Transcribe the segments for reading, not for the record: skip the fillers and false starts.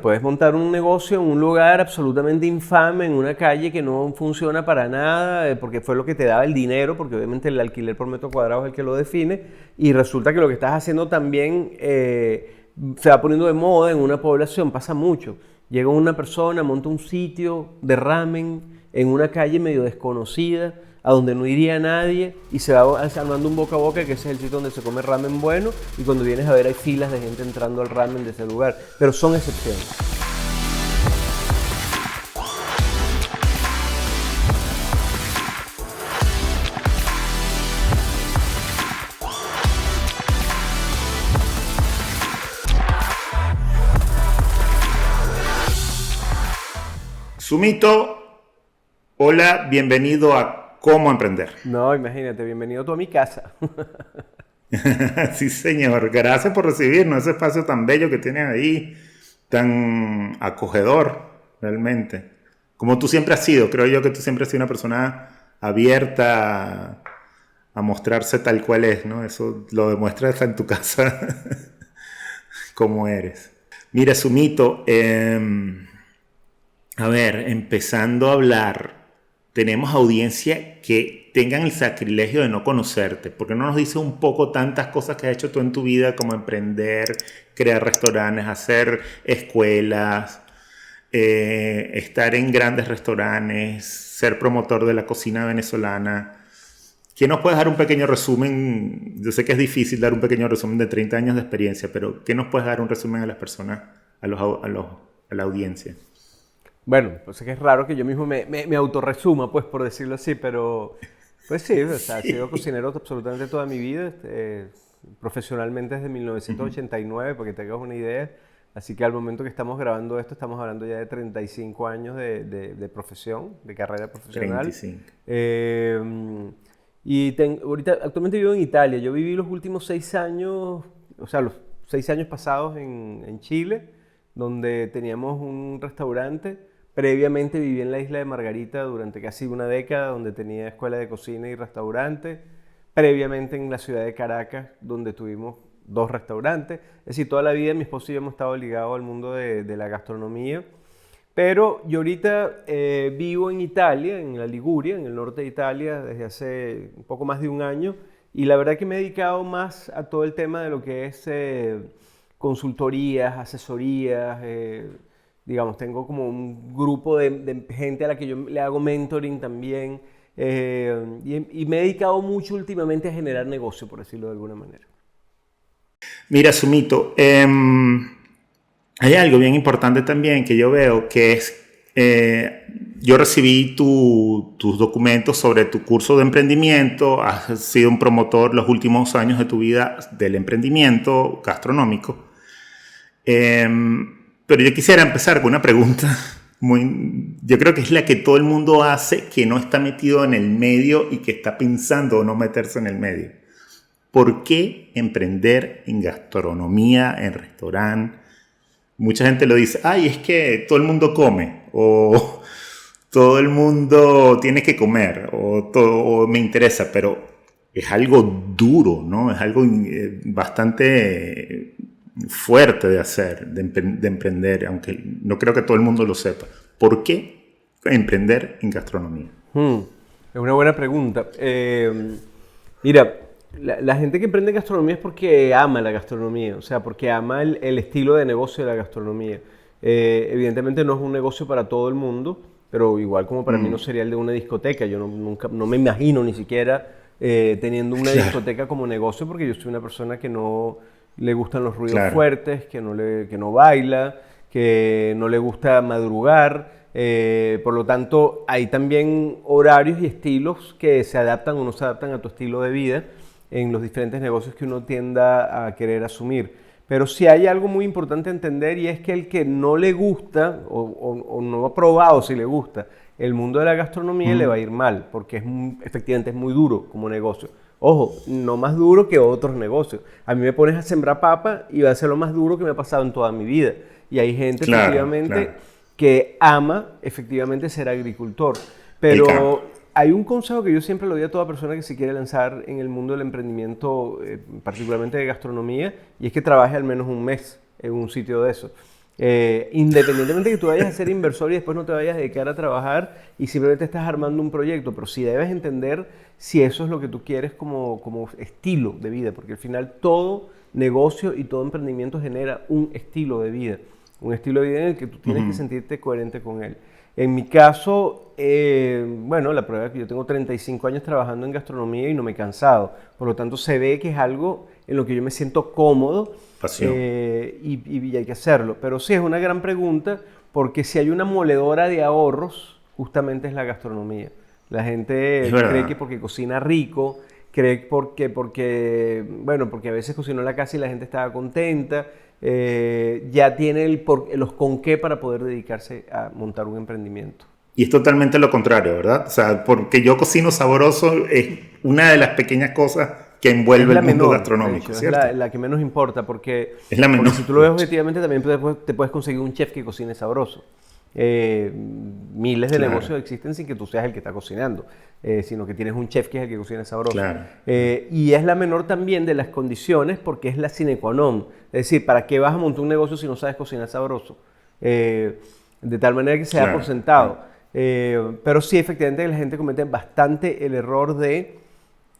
puedes montar un negocio en un lugar absolutamente infame, en una calle que no funciona para nada, porque fue lo que te daba el dinero, porque obviamente el alquiler por metro cuadrado es el que lo define, y resulta que lo que estás haciendo también se va poniendo de moda en una población, pasa mucho. Llega una persona, monta un sitio de ramen en una calle medio desconocida, a donde no iría nadie, y se va armando un boca a boca, que ese es el sitio donde se come ramen bueno, y cuando vienes a ver hay filas de gente entrando al ramen de ese lugar, pero son excepciones. Sumito, hola, bienvenido a Cómo Emprender. No, imagínate, bienvenido tú a mi casa. Sí, señor, gracias por recibirnos, ese espacio tan bello que tienes ahí, tan acogedor, realmente. Como tú siempre has sido, creo yo que tú siempre has sido una persona abierta a mostrarse tal cual es, ¿no? Eso lo demuestras en tu casa, como eres. Mira, Sumito, a ver, empezando a hablar, tenemos audiencia que tengan el sacrilegio de no conocerte. ¿Por qué no nos dices un poco tantas cosas que has hecho tú en tu vida, como emprender, crear restaurantes, hacer escuelas, estar en grandes restaurantes, ser promotor de la cocina venezolana? ¿Quién nos puedes dar un pequeño resumen? Yo sé que es difícil dar un pequeño resumen de 30 años de experiencia, pero ¿qué nos puedes dar un resumen a las personas, a la audiencia? Bueno, pues es que es raro que yo mismo me autorresuma, pues, por decirlo así, pero pues sí, o sea, he sido cocinero absolutamente toda mi vida, profesionalmente desde 1989, para que tengas una idea. Así que al momento que estamos grabando esto, estamos hablando ya de 35 años de profesión, de carrera profesional. 35. Ahorita, actualmente vivo en Italia. Yo viví los últimos 6 años, o sea, los 6 años pasados en Chile, donde teníamos un restaurante. Previamente viví en la isla de Margarita durante casi una década, donde tenía escuela de cocina y restaurante. Previamente en la ciudad de Caracas, donde tuvimos 2 restaurantes. Es decir, toda la vida mi esposo y yo hemos estado ligados al mundo de la gastronomía. Pero yo ahorita vivo en Italia, en la Liguria, en el norte de Italia, desde hace un poco más de un año. Y la verdad que me he dedicado más a todo el tema de lo que es consultorías, asesorías. Digamos, tengo como un grupo de gente a la que yo le hago mentoring también. Y me he dedicado mucho últimamente a generar negocio, por decirlo de alguna manera. Mira, Sumito, hay algo bien importante también que yo veo, que es, yo recibí tus documentos sobre tu curso de emprendimiento, has sido un promotor los últimos años de tu vida del emprendimiento gastronómico. Pero yo quisiera empezar con una pregunta yo creo que es la que todo el mundo hace, que no está metido en el medio y que está pensando no meterse en el medio. ¿Por qué emprender en gastronomía, en restaurante? Mucha gente lo dice, ay, es que todo el mundo come, o todo el mundo tiene que comer, o me interesa, pero es algo duro, ¿no? Es algo bastante fuerte de hacer, de emprender, aunque no creo que todo el mundo lo sepa. ¿Por qué emprender en gastronomía? Es una buena pregunta. Mira, la gente que emprende en gastronomía es porque ama la gastronomía, o sea, porque ama el estilo de negocio de la gastronomía. Evidentemente no es un negocio para todo el mundo, pero igual como para mí no sería el de una discoteca. Yo no me imagino ni siquiera teniendo una discoteca como negocio, porque yo soy una persona que no le gustan los ruidos fuertes, que no baila, que no le gusta madrugar. Por lo tanto, hay también horarios y estilos que se adaptan o no se adaptan a tu estilo de vida en los diferentes negocios que uno tienda a querer asumir. Pero sí hay algo muy importante a entender, y es que el que no le gusta o no ha probado si le gusta el mundo de la gastronomía le va a ir mal, porque efectivamente es muy duro como negocio. Ojo, no más duro que otros negocios. A mí me pones a sembrar papa y va a ser lo más duro que me ha pasado en toda mi vida. Y hay gente efectivamente que ama efectivamente ser agricultor. Pero hay un consejo que yo siempre le doy a toda persona que se quiere lanzar en el mundo del emprendimiento, particularmente de gastronomía, y es que trabaje al menos un mes en un sitio de eso. Independientemente de que tú vayas a ser inversor y después no te vayas a dedicar a trabajar y simplemente estás armando un proyecto, pero sí debes entender si eso es lo que tú quieres como estilo de vida, porque al final todo negocio y todo emprendimiento genera un estilo de vida. Un estilo de vida en el que tú tienes que sentirte coherente con él. En mi caso, bueno, la prueba es que yo tengo 35 años trabajando en gastronomía y no me he cansado. Por lo tanto, se ve que es algo en lo que yo me siento cómodo Pasión. y hay que hacerlo. Pero sí, es una gran pregunta porque si hay una moledora de ahorros, justamente es la gastronomía. La gente Es cree verdad. que porque cocina rico, cree porque a veces cocinó en la casa y la gente estaba contenta, ya tiene los con qué para poder dedicarse a montar un emprendimiento. Y es totalmente lo contrario, ¿verdad? O sea, porque yo cocino sabroso es una de las pequeñas cosas que Es envuelve el la mundo menor, de gastronómico, hecho, es ¿cierto? la que menos importa, porque, Es la porque menor, si tú lo de ves hecho. objetivamente también te puedes conseguir un chef que cocine sabroso. Eh, Miles de Claro, negocios existen sin que tú seas el que está cocinando, sino que tienes un chef que es el que cocina sabroso. claro. Y es la menor también de las condiciones porque es la sine qua non. Es decir, ¿para qué vas a montar un negocio si no sabes cocinar sabroso? De tal manera que se da por Claro, sentado. Pero sí, efectivamente, la gente comete bastante el error de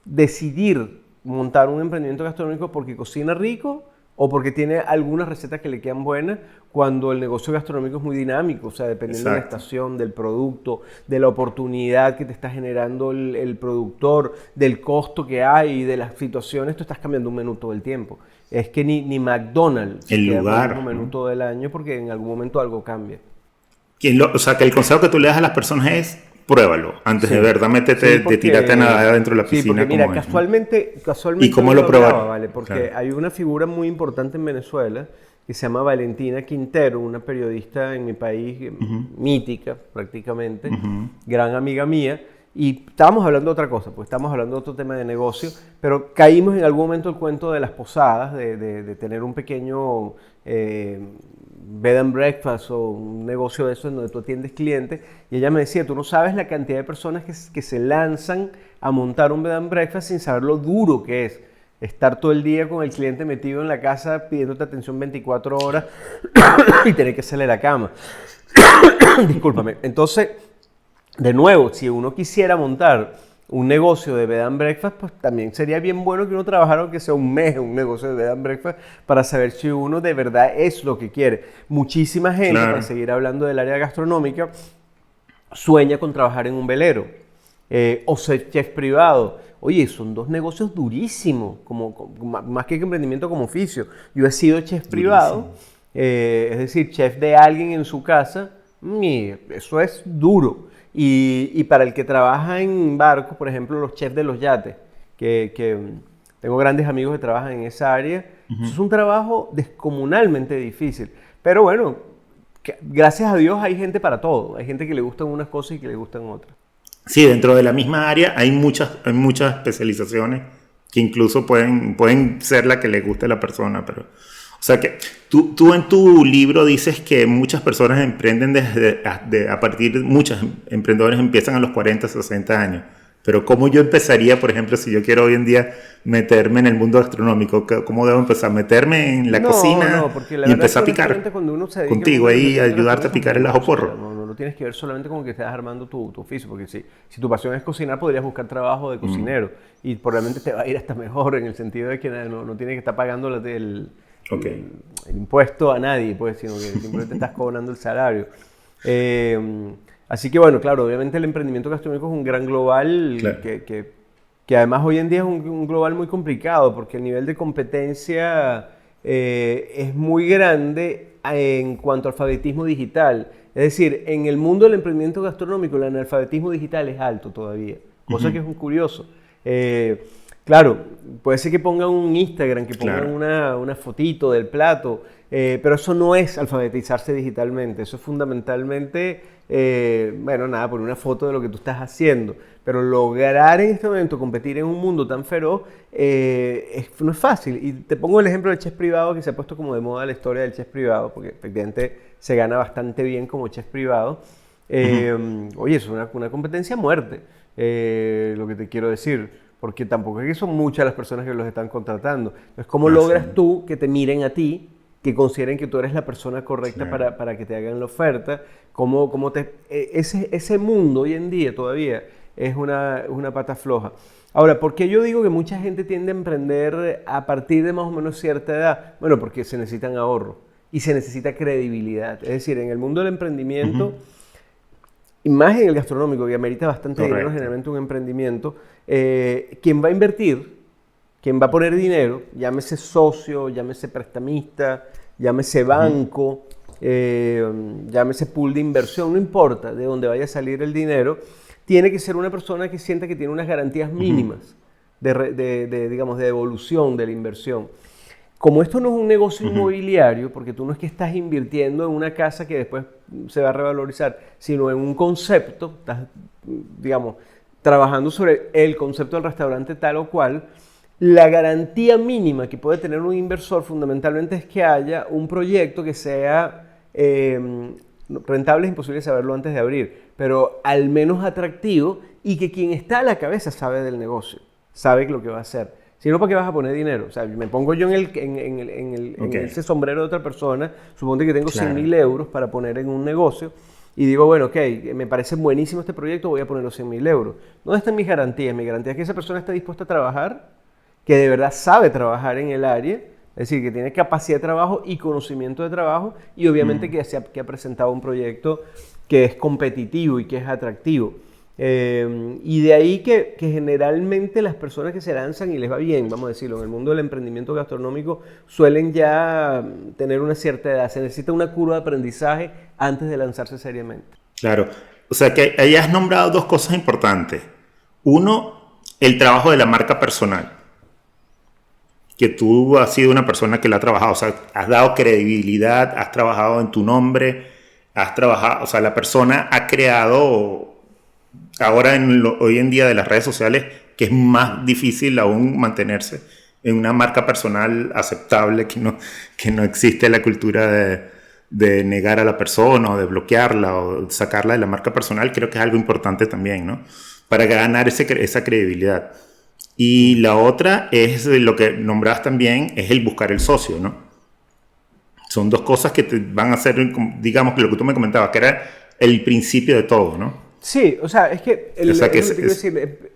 decidir montar un emprendimiento gastronómico porque cocina rico o porque tiene algunas recetas que le quedan buenas, cuando el negocio gastronómico es muy dinámico, o sea, dependiendo de la exacto. estación, del producto, de la oportunidad que te está generando el productor, del costo que hay, de las situaciones, tú estás cambiando un menú todo el tiempo. Es que ni McDonald's se El queda con el mismo lugar, menú ¿no? todo el año porque en algún momento algo cambia. O sea, que el consejo que tú le das a las personas es pruébalo antes de Sí, verdad sí, de tirarte a nadar dentro de la sí, porque piscina mira, como es, ¿no? casualmente, ¿Y casualmente cómo hoy lo lo hablaba, probaron? ¿vale? Porque Claro. hay una figura muy importante en Venezuela que se llama Valentina Quintero, una periodista en mi país mítica prácticamente, gran amiga mía, y estábamos hablando de otra cosa, pues estábamos hablando de otro tema de negocio, pero caímos en algún momento el cuento de las posadas, de tener un pequeño bed and breakfast o un negocio de eso en donde tú atiendes clientes, y ella me decía, tú no sabes la cantidad de personas que se lanzan a montar un bed and breakfast sin saber lo duro que es estar todo el día con el cliente metido en la casa pidiéndote atención 24 horas y tener que hacerle la cama. Discúlpame. Entonces, de nuevo, si uno quisiera montar un negocio de bed and breakfast, pues también sería bien bueno que uno trabajara aunque sea un mes en un negocio de bed and breakfast para saber si uno de verdad es lo que quiere. Muchísima gente, para Claro. seguir hablando del área gastronómica, sueña con trabajar en un velero o ser chef privado. Oye, son dos negocios durísimos, más que emprendimiento como oficio. Yo he sido chef privado, Durísimo. es decir, chef de alguien en su casa. Eso es duro. Y para el que trabaja en barcos, por ejemplo, los chefs de los yates, tengo grandes amigos que trabajan en esa área, eso es un trabajo descomunalmente difícil. Pero bueno, gracias a Dios hay gente para todo. Hay gente que le gustan unas cosas y que le gustan otras. Sí, dentro de la misma área hay muchas especializaciones que incluso pueden ser la que le guste a la persona, pero... O sea que tú en tu libro dices que muchas personas emprenden a partir de... Muchos emprendedores empiezan a los 40, 60 años. Pero ¿cómo yo empezaría, por ejemplo, si yo quiero hoy en día meterme en el mundo gastronómico? ¿Cómo debo empezar? ¿Meterme en la cocina Porque la y verdad es que empezar a honestamente picar cuando uno se dedica al contigo mundo del ahí a emprendimiento ayudarte a gastronómico es picar un el ajo negocio, porro? no lo tienes que ver solamente como que estés armando tu oficio, porque si tu pasión es cocinar, podrías buscar trabajo de cocinero y probablemente te va a ir hasta mejor en el sentido de que no tienes que estar pagando Ok, el impuesto a nadie, pues, sino que simplemente estás cobrando el salario. Así que bueno, claro, obviamente el emprendimiento gastronómico es un gran global claro. que además hoy en día es un global muy complicado porque el nivel de competencia es muy grande en cuanto al alfabetismo digital. Es decir, en el mundo del emprendimiento gastronómico el analfabetismo digital es alto todavía, cosa que es un curioso. Claro, puede ser que pongan un Instagram, que pongan Claro. una fotito del plato, pero eso no es alfabetizarse digitalmente, eso es fundamentalmente, bueno, nada, poner una foto de lo que tú estás haciendo. Pero lograr en este momento competir en un mundo tan feroz no es fácil. Y te pongo el ejemplo del chef privado, que se ha puesto como de moda la historia del chef privado, porque efectivamente se gana bastante bien como chef privado. Oye, es una competencia a muerte, lo que te quiero decir, porque tampoco es que son muchas las personas que los están contratando. Entonces, ¿cómo Ah, sí. logras tú que te miren a ti que consideren que tú eres la persona correcta Claro. para que te hagan la oferta. Ese mundo hoy en día todavía es una pata floja. Ahora, ¿por qué yo digo que mucha gente tiende a emprender a partir de más o menos cierta edad? Bueno, porque se necesitan ahorros y se necesita credibilidad. Es decir, en el mundo del emprendimiento, y más en el gastronómico, que amerita bastante dinero Correcto. generalmente un emprendimiento, quien va a invertir, quien va a poner dinero, llámese socio, llámese prestamista, llámese banco, llámese pool de inversión, no importa de dónde vaya a salir el dinero, tiene que ser una persona que sienta que tiene unas garantías mínimas digamos, de devolución de la inversión. Como esto no es un negocio inmobiliario, porque tú no es que estás invirtiendo en una casa que después se va a revalorizar, sino en un concepto, estás, digamos, trabajando sobre el concepto del restaurante tal o cual, la garantía mínima que puede tener un inversor fundamentalmente es que haya un proyecto que sea rentable, es imposible saberlo antes de abrir, pero al menos atractivo y que quien está a la cabeza sabe del negocio, sabe lo que va a hacer. Si no, ¿para qué vas a poner dinero? O sea, me pongo yo en ese sombrero de otra persona, suponte que tengo 100.000 euros para poner en un negocio y digo, bueno, ok, me parece buenísimo este proyecto, voy a poner los 100.000 euros. ¿Dónde están mis garantías? Mi garantía es que esa persona está dispuesta a trabajar, que de verdad sabe trabajar en el área, es decir, que tiene capacidad de trabajo y conocimiento de trabajo y obviamente que ha presentado un proyecto que es competitivo y que es atractivo. Y de ahí que generalmente las personas que se lanzan y les va bien, vamos a decirlo, en el mundo del emprendimiento gastronómico suelen ya tener una cierta edad. Se necesita una curva de aprendizaje antes de lanzarse seriamente. Claro. O sea que ahí has nombrado dos cosas importantes. Uno, el trabajo de la marca personal. Que tú has sido una persona que la ha trabajado. O sea, has dado credibilidad, has trabajado en tu nombre, has trabajado, o sea, la persona ha creado. Ahora, hoy en día de las redes sociales, que es más difícil aún mantenerse en una marca personal aceptable, que no existe la cultura de negar a la persona o de bloquearla o sacarla de la marca personal, creo que es algo importante también, ¿no? Para ganar esa credibilidad. Y la otra es lo que nombrabas también, es el buscar el socio, ¿no? Son dos cosas que te van a hacer, digamos, que lo que tú me comentabas, que era el principio de todo, ¿no? Sí, o sea, es que, O sea, que es lo que te quiero decir,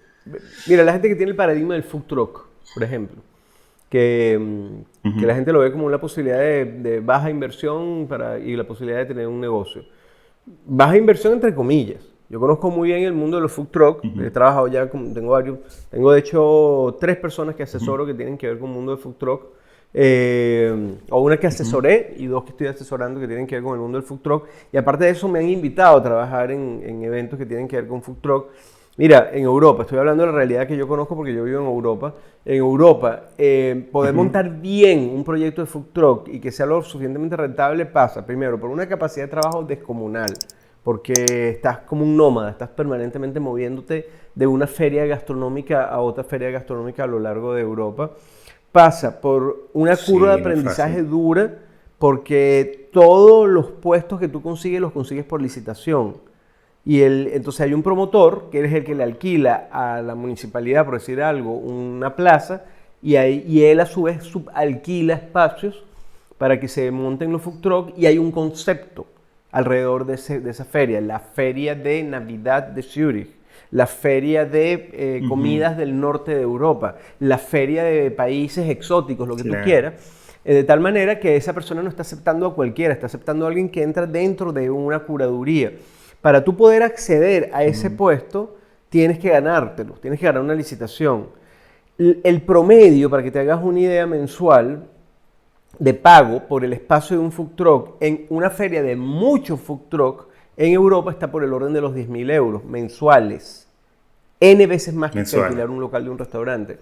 mira, la gente que tiene el paradigma del food truck, por ejemplo, que la gente lo ve como una posibilidad de baja inversión y la posibilidad de tener un negocio. Baja inversión entre comillas. Yo conozco muy bien el mundo de los food truck, he trabajado ya, tengo de hecho 3 personas que asesoro que tienen que ver con el mundo del food truck. O una que asesoré y 2 que estoy asesorando que tienen que ver con el mundo del food truck. Y aparte de eso me han invitado a trabajar en eventos que tienen que ver con food truck. Mira, en Europa, estoy hablando de la realidad que yo conozco porque yo vivo en Europa. En Europa, poder montar bien un proyecto de food truck y que sea lo suficientemente rentable pasa, primero, por una capacidad de trabajo descomunal, porque estás como un nómada, estás permanentemente moviéndote de una feria gastronómica a otra feria gastronómica a lo largo de Europa. Pasa por una curva de aprendizaje dura porque todos los puestos que tú consigues los consigues por licitación. Y entonces hay un promotor que es el que le alquila a la municipalidad, por decir algo, una plaza y él a su vez subalquila espacios para que se monten los food truck y hay un concepto alrededor de esa feria, la feria de Navidad de Zurich, la feria de comidas del norte de Europa, la feria de países exóticos, lo que tú quieras, de tal manera que esa persona no está aceptando a cualquiera, está aceptando a alguien que entra dentro de una curaduría. Para tú poder acceder a ese puesto, tienes que ganártelo, tienes que ganar una licitación. El promedio, para que te hagas una idea mensual, de pago por el espacio de un food truck en una feria de muchos food truck en Europa está por el orden de los 10.000 euros mensuales. N veces más que alquilar un local de un restaurante.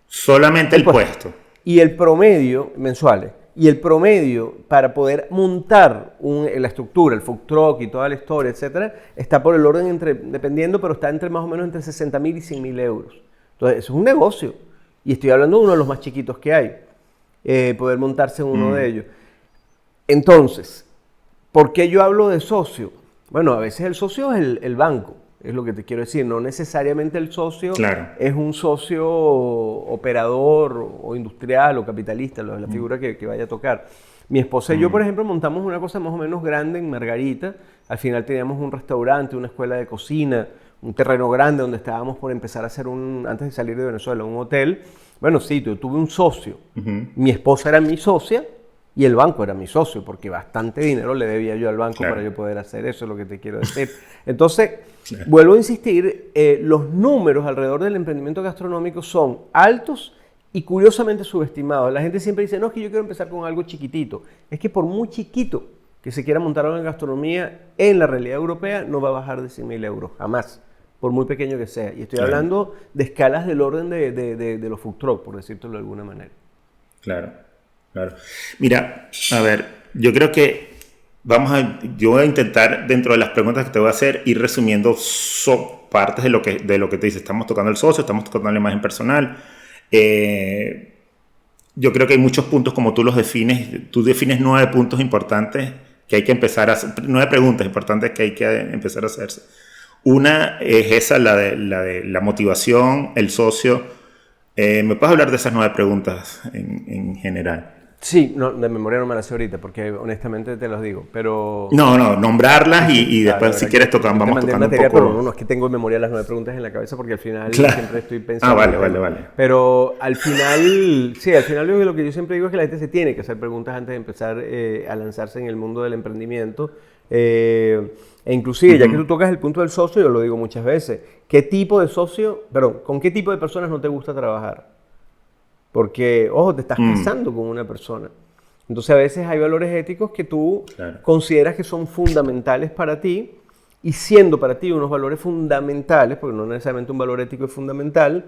Solamente el puesto. Y el promedio, mensuales, y el promedio para poder montar la estructura, el food truck y toda la historia, etcétera, está por el orden dependiendo, pero está entre más o menos entre 60.000 y 100.000 euros. Entonces, eso es un negocio. Y estoy hablando de uno de los más chiquitos que hay. Poder montarse en uno de ellos. Entonces, ¿por qué yo hablo de socio? Bueno, a veces el socio es el banco, es lo que te quiero decir. No necesariamente el socio es un socio operador o industrial o capitalista, la figura que vaya a tocar. Mi esposa y yo, por ejemplo, montamos una cosa más o menos grande en Margarita. Al final teníamos un restaurante, una escuela de cocina, un terreno grande donde estábamos por empezar a hacer antes de salir de Venezuela, un hotel. Bueno, sí, yo tuve un socio. Mi esposa era mi socia y el banco era mi socio, porque bastante dinero le debía yo al banco para yo poder hacer eso, es lo que te quiero decir. Entonces, vuelvo a insistir, los números alrededor del emprendimiento gastronómico son altos y curiosamente subestimados. La gente siempre dice, no, es que yo quiero empezar con algo chiquitito. Es que por muy chiquito que se quiera montar algo en gastronomía, en la realidad europea no va a bajar de 100.000 euros, jamás, por muy pequeño que sea. Y estoy hablando de escalas del orden de los food truck, por decirlo de alguna manera. Claro. Mira, a ver, yo creo que yo voy a intentar, dentro de las preguntas que te voy a hacer, ir resumiendo partes de lo que te dice. Estamos tocando el socio, estamos tocando la imagen personal. Yo creo que hay muchos puntos como tú los defines. Tú defines 9 puntos importantes que hay que empezar a hacer, 9 preguntas importantes que hay que empezar a hacerse. Una es esa, la de la motivación, el socio. ¿Me puedes hablar de esas 9 preguntas en general? Sí, no, de memoria no me las sé ahorita, porque honestamente te los digo, pero... No, nombrarlas y después si quieres vamos tocando un poco... Pero no es que tengo en memoria las 9 preguntas en la cabeza, porque al final siempre estoy pensando... Vale. Pero al final, lo que yo siempre digo es que la gente se tiene que hacer preguntas antes de empezar a lanzarse en el mundo del emprendimiento. E inclusive, ya que tú tocas el punto del socio, yo lo digo muchas veces, ¿con qué tipo de personas no te gusta trabajar? Porque, ojo, te estás casando con una persona. Entonces, a veces hay valores éticos que tú consideras que son fundamentales para ti, y siendo para ti unos valores fundamentales, porque no necesariamente un valor ético es fundamental,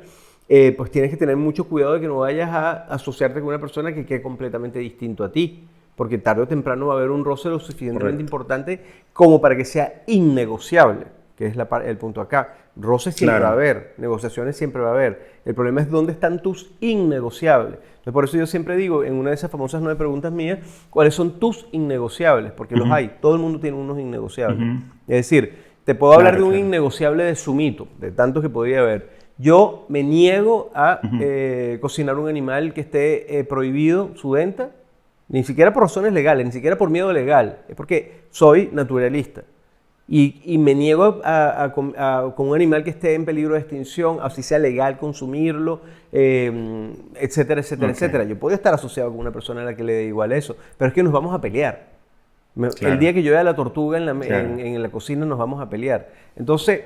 pues tienes que tener mucho cuidado de que no vayas a asociarte con una persona que quede completamente distinto a ti. Porque tarde o temprano va a haber un roce lo suficientemente importante como para que sea innegociable, que es el punto acá. Roces siempre va a haber, negociaciones siempre va a haber. El problema es dónde están tus innegociables. Entonces, por eso yo siempre digo, en una de esas famosas 9 preguntas mías, ¿cuáles son tus innegociables? Porque los hay, todo el mundo tiene unos innegociables. Es decir, te puedo hablar de un innegociable de sumito, de tantos que podría haber. Yo me niego a cocinar un animal que esté prohibido su venta, ni siquiera por razones legales, ni siquiera por miedo legal, es porque soy naturalista. Y me niego con un animal que esté en peligro de extinción, así sea legal consumirlo, etcétera, etcétera. Yo puedo estar asociado con una persona a la que le dé igual eso, pero es que nos vamos a pelear. El día que yo vea la tortuga en la cocina nos vamos a pelear. Entonces,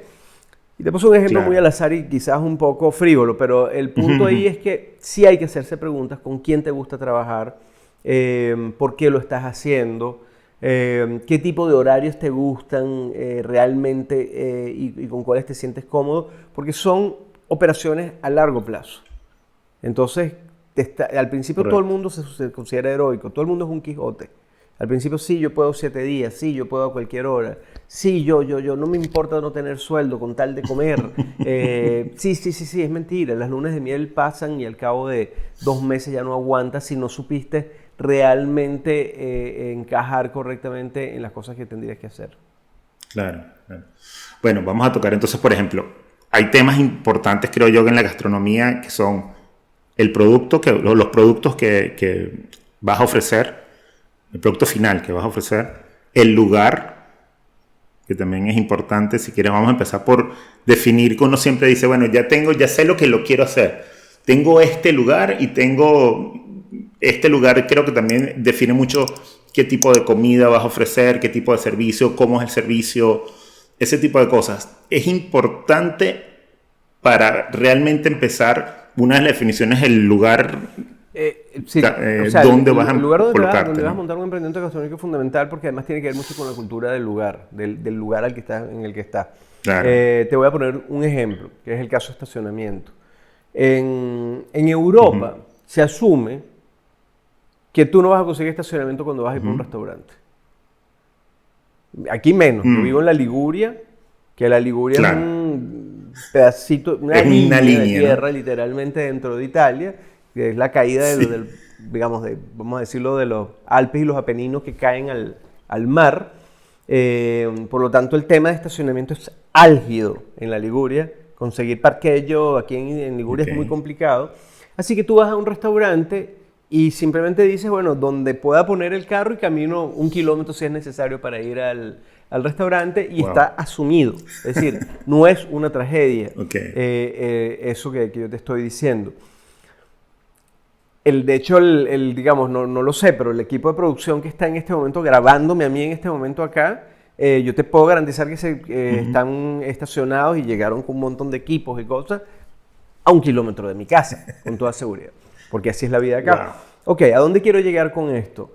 y te puse un ejemplo muy al azar y quizás un poco frívolo, pero el punto ahí es que sí hay que hacerse preguntas con quién te gusta trabajar, por qué lo estás haciendo, qué tipo de horarios te gustan realmente y con cuáles te sientes cómodo, porque son operaciones a largo plazo. Entonces, al principio todo el mundo se considera heroico, todo el mundo es un Quijote. Al principio sí, yo puedo 7 días, sí, yo puedo a cualquier hora, sí, yo no me importa no tener sueldo con tal de comer. Sí, es mentira, las lunas de miel pasan y al cabo de 2 meses ya no aguantas si no supiste realmente encajar correctamente en las cosas que tendrías que hacer. Claro. Bueno, vamos a tocar entonces, por ejemplo, hay temas importantes, creo yo, en la gastronomía, que son los productos que vas a ofrecer, el producto final que vas a ofrecer, el lugar, que también es importante. Si quieres, vamos a empezar por definir, que uno siempre dice, bueno, ya sé lo que lo quiero hacer. Tengo este lugar y este lugar creo que también define mucho qué tipo de comida vas a ofrecer, qué tipo de servicio, cómo es el servicio, ese tipo de cosas. Es importante para realmente empezar. Una de las definiciones es el lugar donde vas a colocarte. Donde vas a montar un emprendimiento gastronómico es fundamental, porque además tiene que ver mucho con la cultura del lugar, del lugar en el que estás. Claro. Te voy a poner un ejemplo, que es el caso de estacionamiento. En Europa se asume que tú no vas a conseguir estacionamiento cuando vas a ir por un restaurante. Aquí menos. Yo vivo en la Liguria, que la Liguria es un pedacito, una línea de tierra, ¿no? Literalmente dentro de Italia, que es la caída vamos a decirlo, de los Alpes y los Apeninos que caen al mar. Por lo tanto, el tema de estacionamiento es álgido en la Liguria. Conseguir parqueo aquí en Liguria es muy complicado. Así que tú vas a un restaurante y simplemente dices, bueno, donde pueda poner el carro y camino 1 kilómetro si es necesario para ir al restaurante y está asumido. Es decir, no es una tragedia eso que yo te estoy diciendo. De hecho, digamos, no lo sé, pero el equipo de producción que está en este momento grabándome a mí en este momento acá, yo te puedo garantizar que están estacionados y llegaron con un montón de equipos y cosas a 1 kilómetro de mi casa, con toda seguridad. Porque así es la vida acá. Ok, ¿a dónde quiero llegar con esto?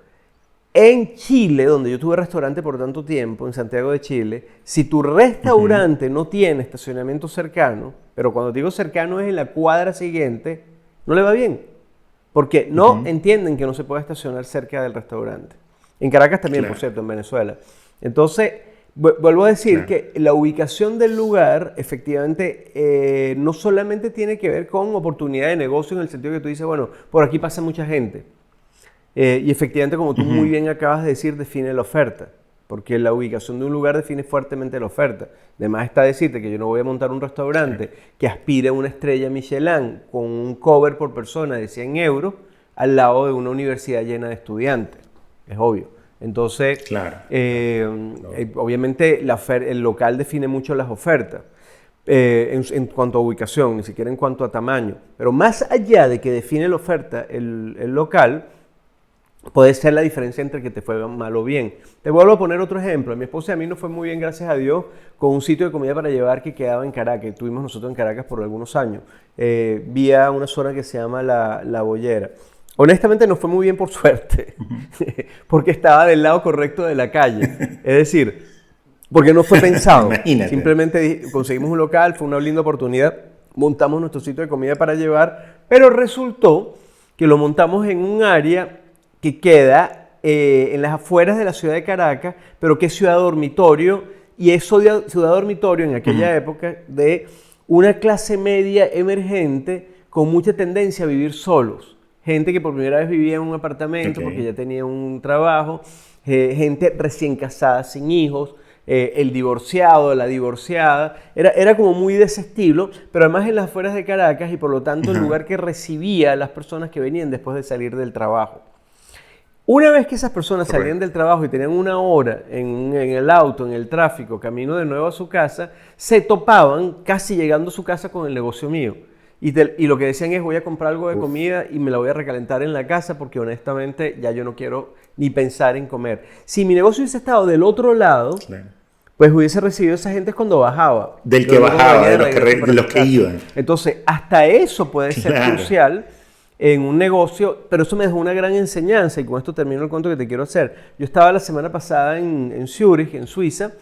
En Chile, donde yo tuve restaurante por tanto tiempo, en Santiago de Chile, si tu restaurante no tiene estacionamiento cercano, pero cuando digo cercano es en la cuadra siguiente, no le va bien. Porque no entienden que no se puede estacionar cerca del restaurante. En Caracas también, por cierto, en Venezuela. Entonces, vuelvo a decir que la ubicación del lugar, efectivamente, no solamente tiene que ver con oportunidad de negocio en el sentido que tú dices, bueno, por aquí pasa mucha gente. Y efectivamente, como tú muy bien acabas de decir, define la oferta. Porque la ubicación de un lugar define fuertemente la oferta. Además está decirte que yo no voy a montar un restaurante que aspire a una estrella Michelin con un cover por persona de 100 euros al lado de una universidad llena de estudiantes. Es obvio. Entonces, obviamente el local define mucho las ofertas en cuanto a ubicación, ni siquiera en cuanto a tamaño. Pero más allá de que define la oferta el local, puede ser la diferencia entre que te fue mal o bien. Te vuelvo a poner otro ejemplo. A mi esposa y a mí nos fue muy bien, gracias a Dios, con un sitio de comida para llevar que quedaba en Caracas. Tuvimos nosotros en Caracas por algunos años, vía una zona que se llama La Bollera. Honestamente nos fue muy bien por suerte, porque estaba del lado correcto de la calle. Es decir, porque no fue pensado. Simplemente conseguimos un local, fue una linda oportunidad, montamos nuestro sitio de comida para llevar, pero resultó que lo montamos en un área que queda en las afueras de la ciudad de Caracas, pero que es ciudad dormitorio, y es ciudad dormitorio en aquella época de una clase media emergente con mucha tendencia a vivir solos. Gente que por primera vez vivía en un apartamento porque ya tenía un trabajo, gente recién casada sin hijos, el divorciado, la divorciada, era como muy de ese estilo, pero además en las afueras de Caracas y por lo tanto el lugar que recibía a las personas que venían después de salir del trabajo. Una vez que esas personas salían del trabajo y tenían 1 hora en el auto, en el tráfico, camino de nuevo a su casa, se topaban casi llegando a su casa con el negocio mío. Y lo que decían es, voy a comprar algo de comida y me la voy a recalentar en la casa porque honestamente ya yo no quiero ni pensar en comer. Si mi negocio hubiese estado del otro lado, pues hubiese recibido a esa gente cuando bajaba. Del que bajaba, de los que iban. Entonces, hasta eso puede ser crucial en un negocio, pero eso me dejó una gran enseñanza y con esto termino el cuento que te quiero hacer. Yo estaba la semana pasada en Zúrich, en Suiza,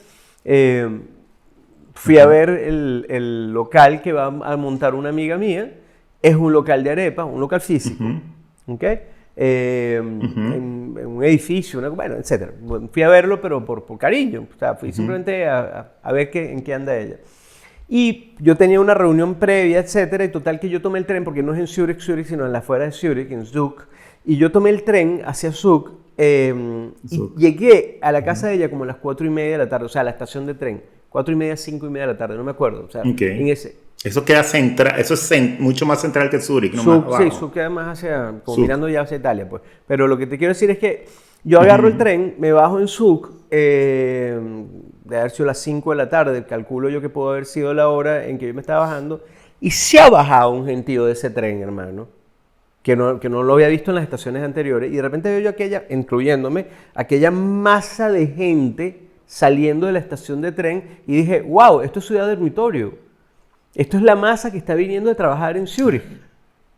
fui a ver el local que va a montar una amiga mía, es un local de arepas, un local físico, ¿okay? En un edificio, bueno, etc. Fui a verlo, pero por cariño, o sea, fui simplemente a ver en qué anda ella. Y yo tenía una reunión previa, etcétera, y total que yo tomé el tren, porque no es en Zúrich, sino en la afuera de Zúrich, en Zug, y yo tomé el tren hacia Zug, y llegué a la casa de ella como a las 4:30 de la tarde, o sea, a la estación de tren, 4:30, 5:30 de la tarde, no me acuerdo, o sea, en ese. Eso queda central, eso es mucho más central que Zúrich, ¿no? Zug, sí, Zug queda más hacia, como mirando ya hacia Italia, pues. Pero lo que te quiero decir es que yo agarro el tren, me bajo en Zug, de haber sido las 5 de la tarde, calculo yo que pudo haber sido la hora en que yo me estaba bajando, y se ha bajado un gentío de ese tren, hermano, que no lo había visto en las estaciones anteriores, y de repente veo yo incluyéndome, aquella masa de gente saliendo de la estación de tren, y dije, wow, esto es ciudad dormitorio, esto es la masa que está viniendo de trabajar en Zúrich,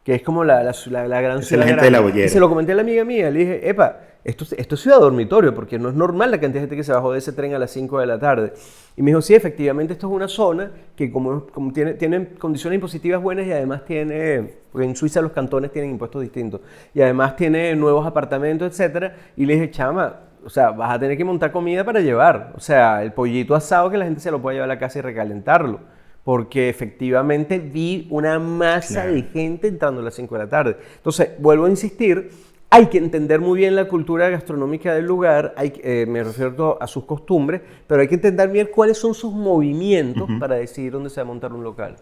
que es como la gran ciudad. La gente de La Bollera. Y se lo comenté a la amiga mía, le dije, epa, esto es ciudad dormitorio, porque no es normal la cantidad de gente que se bajó de ese tren a las 5 de la tarde. Y me dijo, sí, efectivamente esto es una zona que como tiene condiciones impositivas buenas y además porque en Suiza los cantones tienen impuestos distintos, y además tiene nuevos apartamentos, etcétera. Y le dije, chama, o sea, vas a tener que montar comida para llevar, o sea, el pollito asado que la gente se lo puede llevar a la casa y recalentarlo. Porque efectivamente vi una masa de gente entrando a las 5 de la tarde. Entonces, vuelvo a insistir, hay que entender muy bien la cultura gastronómica del lugar, me refiero a sus costumbres, pero hay que entender bien cuáles son sus movimientos para decidir dónde se va a montar un local.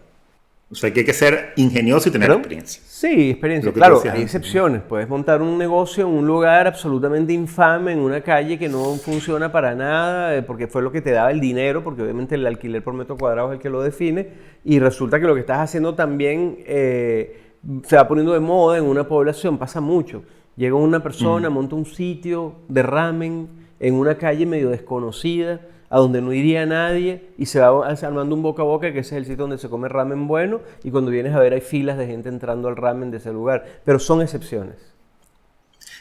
O sea, que hay que ser ingenioso y tener ¿Perdón? experiencia. Sí, experiencia. Lo que tú Claro, decías hay antes, ¿no? excepciones. Puedes montar un negocio en un lugar absolutamente infame, en una calle que no funciona para nada, porque fue lo que te daba el dinero, porque obviamente el alquiler por metro cuadrado es el que lo define, y resulta que lo que estás haciendo también se va poniendo de moda en una población, pasa mucho. Llega una persona, monta un sitio de ramen en una calle medio desconocida, a donde no iría nadie, y se va armando un boca a boca, que ese es el sitio donde se come ramen bueno, y cuando vienes a ver hay filas de gente entrando al ramen de ese lugar, pero son excepciones.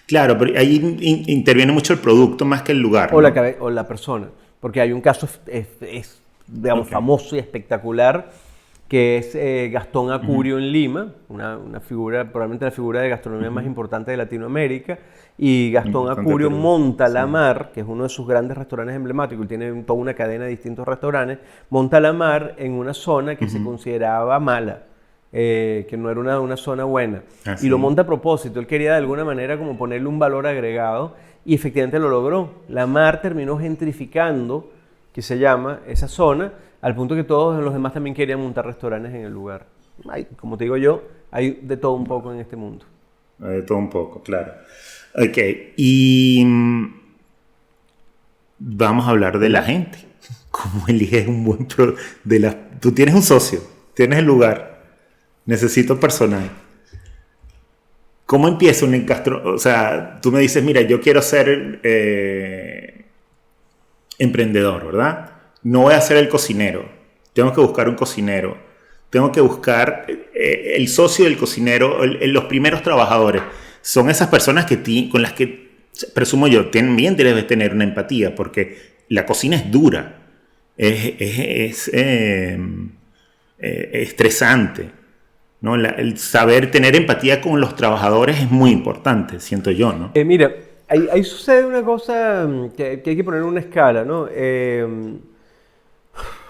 Claro, pero ahí interviene mucho el producto más que el lugar, O ¿no? o la persona, porque hay un caso, digamos, Ok. famoso y espectacular, que es Gastón Acurio en Lima, una figura, probablemente la figura de gastronomía más importante de Latinoamérica, y Gastón Importante Acurio Perú. monta Sí. La Mar, que es uno de sus grandes restaurantes emblemáticos, y tiene toda una cadena de distintos restaurantes, monta La Mar en una zona que se consideraba mala, que no era una zona buena, Ah, y lo sí. monta a propósito, él quería de alguna manera como ponerle un valor agregado, y efectivamente lo logró. La Mar terminó gentrificando, que se llama, esa zona, al punto que todos los demás también querían montar restaurantes en el lugar. Como te digo yo, hay de todo un poco en este mundo. De todo un poco, claro. Ok, y vamos a hablar de la gente. ¿Cómo eliges un buen tú tienes un socio, tienes el lugar, necesito personal. ¿Cómo empieza un O sea, tú me dices, mira, yo quiero ser emprendedor, ¿verdad? No voy a ser el cocinero. Tengo que buscar un cocinero. Tengo que buscar el socio del cocinero, los primeros trabajadores. Son esas personas con las que, presumo yo, también debes tener una empatía, porque la cocina es dura, es estresante, ¿no? El saber tener empatía con los trabajadores es muy importante, siento yo, ¿no? Mira, ahí sucede una cosa que hay que poner en una escala, ¿no?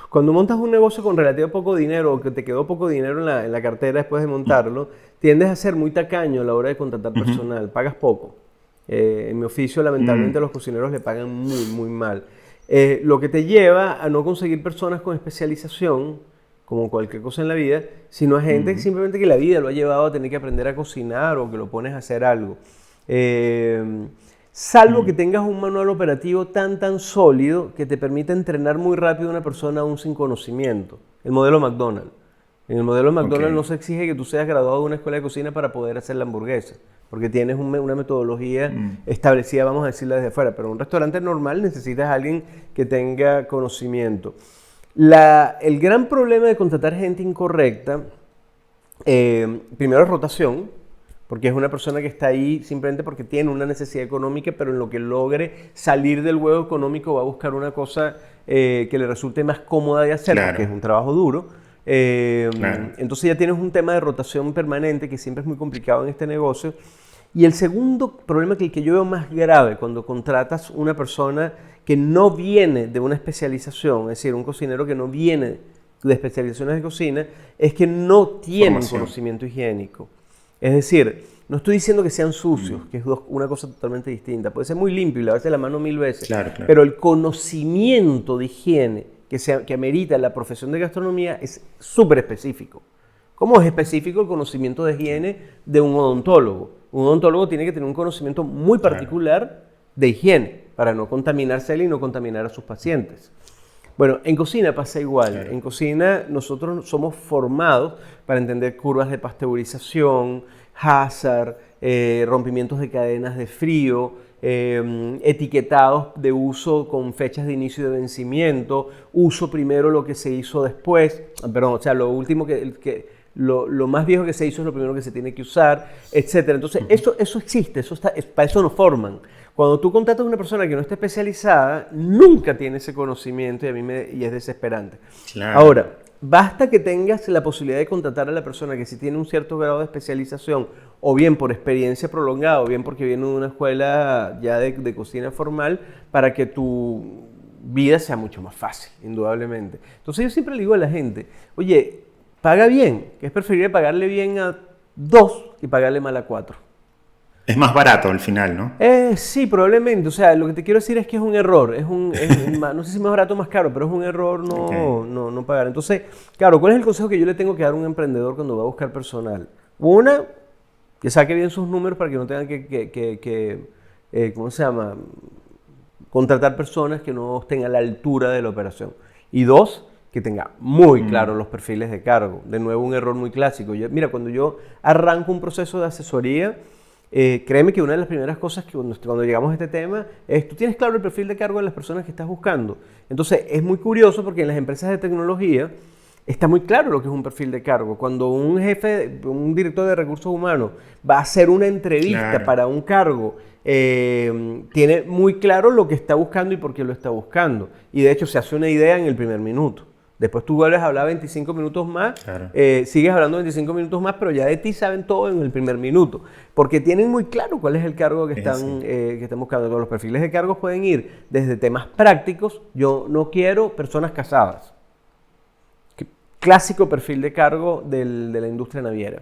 Cuando montas un negocio con relativo poco dinero o que te quedó poco dinero en la cartera después de montarlo, tiendes a ser muy tacaño a la hora de contratar personal, pagas poco. En mi oficio, lamentablemente, los cocineros le pagan muy, muy mal. Lo que te lleva a no conseguir personas con especialización, como cualquier cosa en la vida, sino a gente simplemente que la vida lo ha llevado a tener que aprender a cocinar o que lo pones a hacer algo. Salvo que tengas un manual operativo tan sólido que te permita entrenar muy rápido a una persona aún sin conocimiento. El modelo McDonald's. En el modelo McDonald's Ok. no se exige que tú seas graduado de una escuela de cocina para poder hacer la hamburguesa, porque tienes una metodología establecida, vamos a decirla desde afuera, pero en un restaurante normal necesitas a alguien que tenga conocimiento. El gran problema de contratar gente incorrecta, primero es rotación, porque es una persona que está ahí simplemente porque tiene una necesidad económica, pero en lo que logre salir del huevo económico va a buscar una cosa que le resulte más cómoda de hacer, Claro. porque es un trabajo duro. Claro. Entonces ya tienes un tema de rotación permanente que siempre es muy complicado en este negocio. Y el segundo problema que yo veo más grave cuando contratas una persona que no viene de una especialización, es decir, un cocinero que no viene de especializaciones de cocina, es que no tiene un conocimiento higiénico. Es decir, no estoy diciendo que sean sucios, que es una cosa totalmente distinta. Puede ser muy limpio y lavarse la mano 1000 veces. Claro, claro. Pero el conocimiento de higiene que amerita la profesión de gastronomía es súper específico. ¿Cómo es específico el conocimiento de higiene de un odontólogo? Un odontólogo tiene que tener un conocimiento muy particular de higiene para no contaminarse él y no contaminar a sus pacientes. Bueno, en cocina pasa igual. Claro. En cocina nosotros somos formados para entender curvas de pasteurización, Hazard, rompimientos de cadenas de frío, etiquetados de uso con fechas de inicio y de vencimiento, uso primero lo que se hizo después, perdón, o sea, lo último lo más viejo que se hizo es lo primero que se tiene que usar, etc. Entonces, eso existe, para eso nos forman. Cuando tú contratas a una persona que no está especializada, nunca tiene ese conocimiento y es desesperante. Claro. Ahora, basta que tengas la posibilidad de contratar a la persona que sí tiene un cierto grado de especialización, o bien por experiencia prolongada, o bien porque viene de una escuela ya de cocina formal, para que tu vida sea mucho más fácil, indudablemente. Entonces yo siempre le digo a la gente, oye, paga bien, que es preferible pagarle bien a 2 que pagarle mal a 4. Es más barato al final, ¿no? Sí, probablemente. O sea, lo que te quiero decir es que es un error. No sé si más barato o más caro, pero es un error Okay. no pagar. Entonces, claro, ¿cuál es el consejo que yo le tengo que dar a un emprendedor cuando va a buscar personal? Una, que saque bien sus números para que no tengan ¿cómo se llama? Contratar personas que no estén a la altura de la operación. Y dos, que tenga muy claro los perfiles de cargo. De nuevo, un error muy clásico. Mira, cuando yo arranco un proceso de asesoría, créeme que una de las primeras cosas que cuando llegamos a este tema es, tú tienes claro el perfil de cargo de las personas que estás buscando. Entonces, es muy curioso porque en las empresas de tecnología está muy claro lo que es un perfil de cargo. Cuando un jefe, un director de recursos humanos va a hacer una entrevista Claro. para un cargo, tiene muy claro lo que está buscando y por qué lo está buscando. Y de hecho se hace una idea en el primer minuto. Después tú vuelves a hablar 25 minutos más, Claro. sigues hablando 25 minutos más, pero ya de ti saben todo en el primer minuto. Porque tienen muy claro cuál es el cargo que Es así. están buscando. Los perfiles de cargos pueden ir desde temas prácticos. Yo no quiero personas casadas. Clásico perfil de cargo de la industria naviera.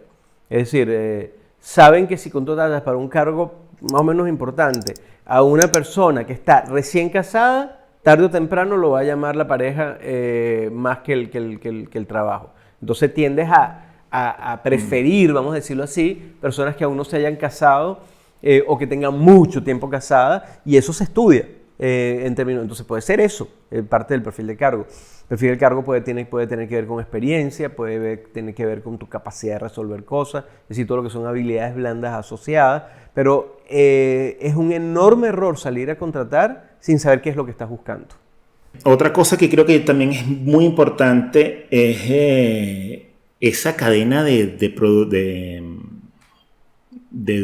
Es decir, saben que si contratas para un cargo más o menos importante a una persona que está recién casada, tarde o temprano lo va a llamar la pareja más que el trabajo. Entonces tiendes a preferir, vamos a decirlo así, personas que aún no se hayan casado o que tengan mucho tiempo casada, y eso se estudia en términos. Entonces puede ser eso, parte del perfil de cargo. El perfil de cargo puede tener que ver con experiencia, tener que ver con tu capacidad de resolver cosas, es decir, todo lo que son habilidades blandas asociadas, pero es un enorme error salir a contratar sin saber qué es lo que estás buscando. Otra cosa que creo que también es muy importante es esa cadena de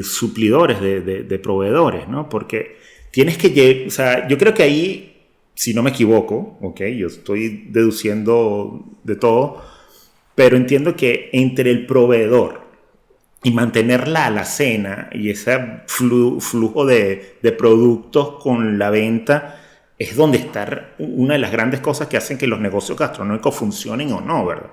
suplidores, de proveedores, ¿no? Porque tienes que, o sea, yo creo que ahí, si no me equivoco, ok, yo estoy deduciendo de todo, pero entiendo que entre el proveedor y mantener la alacena y ese flujo de productos con la venta es donde está una de las grandes cosas que hacen que los negocios gastronómicos funcionen o no, ¿verdad?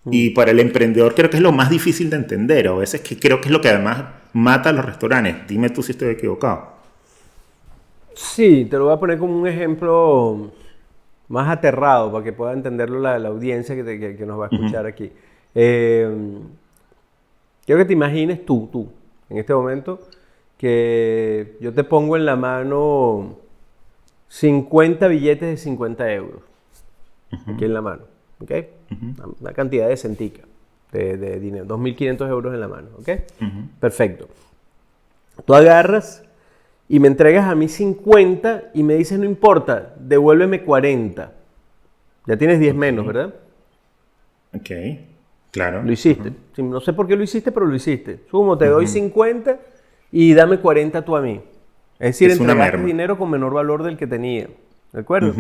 Y para el emprendedor creo que es lo más difícil de entender, a veces que creo que es lo que además mata a los restaurantes. Dime tú si estoy equivocado. Sí, te lo voy a poner como un ejemplo más aterrado para que pueda entenderlo la audiencia que nos va a escuchar aquí. Quiero que te imagines tú, en este momento, que yo te pongo en la mano 50 billetes de 50 euros, aquí en la mano, ¿ok? Una cantidad de centicas de dinero, 2.500 euros en la mano, ¿ok? Perfecto. Tú agarras y me entregas a mí 50 y me dices, no importa, devuélveme 40. Ya tienes 10 menos, ¿verdad? Ok, claro. Lo hiciste. Sí, no sé por qué lo hiciste, pero lo hiciste. Sumo, te doy 50 y dame 40 tú a mí. Es decir, Es una entregaste merma. dinero con menor valor del que tenía. ¿De acuerdo?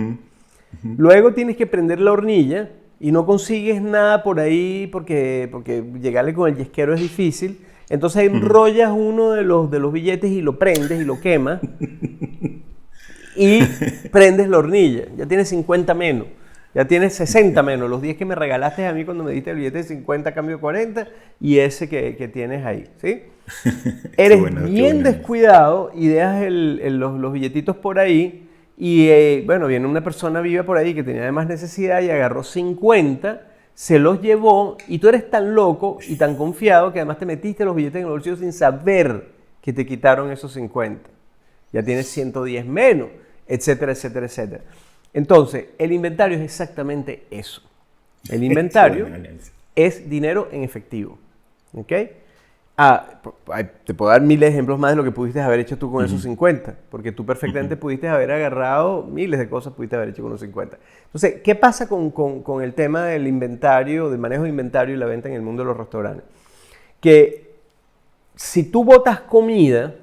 Luego tienes que prender la hornilla y no consigues nada por ahí porque llegarle con el yesquero es difícil. Entonces enrollas uno de los billetes y lo prendes y lo quemas y prendes la hornilla. Ya tienes 50 menos. Ya tienes 60 menos, los 10 que me regalaste a mí cuando me diste el billete de 50 a cambio de 40 y ese que tienes ahí, ¿sí? Eres bien descuidado y dejas los billetitos por ahí y bueno, viene una persona viva por ahí que tenía además necesidad y agarró 50, se los llevó y tú eres tan loco y tan confiado que además te metiste los billetes en el bolsillo sin saber que te quitaron esos 50. Ya tienes 110 menos, etcétera, etcétera, etcétera. Entonces, el inventario es exactamente eso. El inventario es dinero en efectivo. ¿Ok? Te puedo dar miles de ejemplos más de lo que pudiste haber hecho tú con esos 50, porque tú perfectamente pudiste haber agarrado miles de cosas, pudiste haber hecho con los 50. Entonces, ¿qué pasa con el tema del inventario, del manejo de inventario y la venta en el mundo de los restaurantes? Que si tú botas comida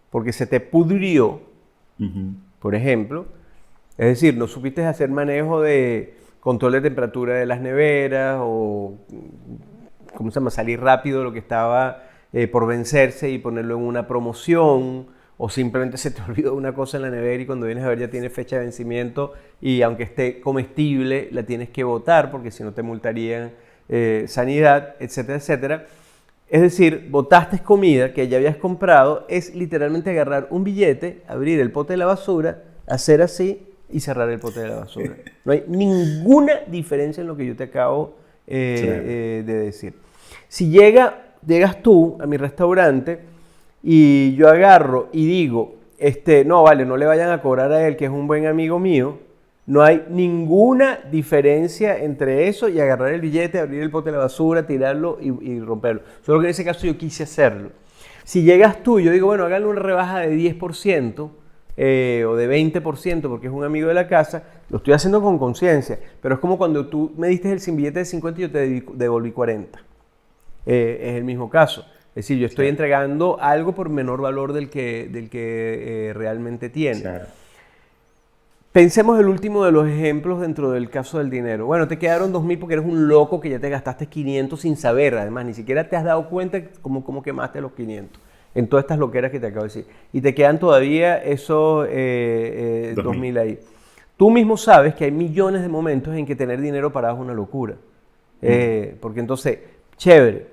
porque se te pudrió, por ejemplo, es decir, no supiste hacer manejo de control de temperatura de las neveras o, ¿cómo se llama?, salir rápido de lo que estaba por vencerse y ponerlo en una promoción, o simplemente se te olvidó una cosa en la nevera y cuando vienes a ver ya tiene fecha de vencimiento y aunque esté comestible la tienes que botar porque si no te multarían sanidad, etcétera, etcétera. Es decir, botaste comida que ya habías comprado, es literalmente agarrar un billete, abrir el pote de la basura, hacer así y cerrar el pote de la basura. No hay ninguna diferencia en lo que yo te acabo de decir. Si llegas tú a mi restaurante y yo agarro y digo, no, vale, no le vayan a cobrar a él, que es un buen amigo mío, no hay ninguna diferencia entre eso y agarrar el billete, abrir el pote de la basura, tirarlo y romperlo. Solo que en ese caso yo quise hacerlo. Si llegas tú y yo digo, bueno, háganle una rebaja de 10% o de 20% porque es un amigo de la casa, lo estoy haciendo con conciencia. Pero es como cuando tú me diste el billete de 50 y yo te devolví 40. Es el mismo caso. Es decir, yo estoy entregando algo por menor valor del que realmente tiene. Claro. Pensemos el último de los ejemplos dentro del caso del dinero. Bueno, te quedaron 2.000 porque eres un loco que ya te gastaste 500 sin saber. Además, ni siquiera te has dado cuenta cómo quemaste los 500 en todas estas loqueras que te acabo de decir. Y te quedan todavía esos 2.000 ahí. Tú mismo sabes que hay millones de momentos en que tener dinero parado es una locura. Porque entonces, chévere,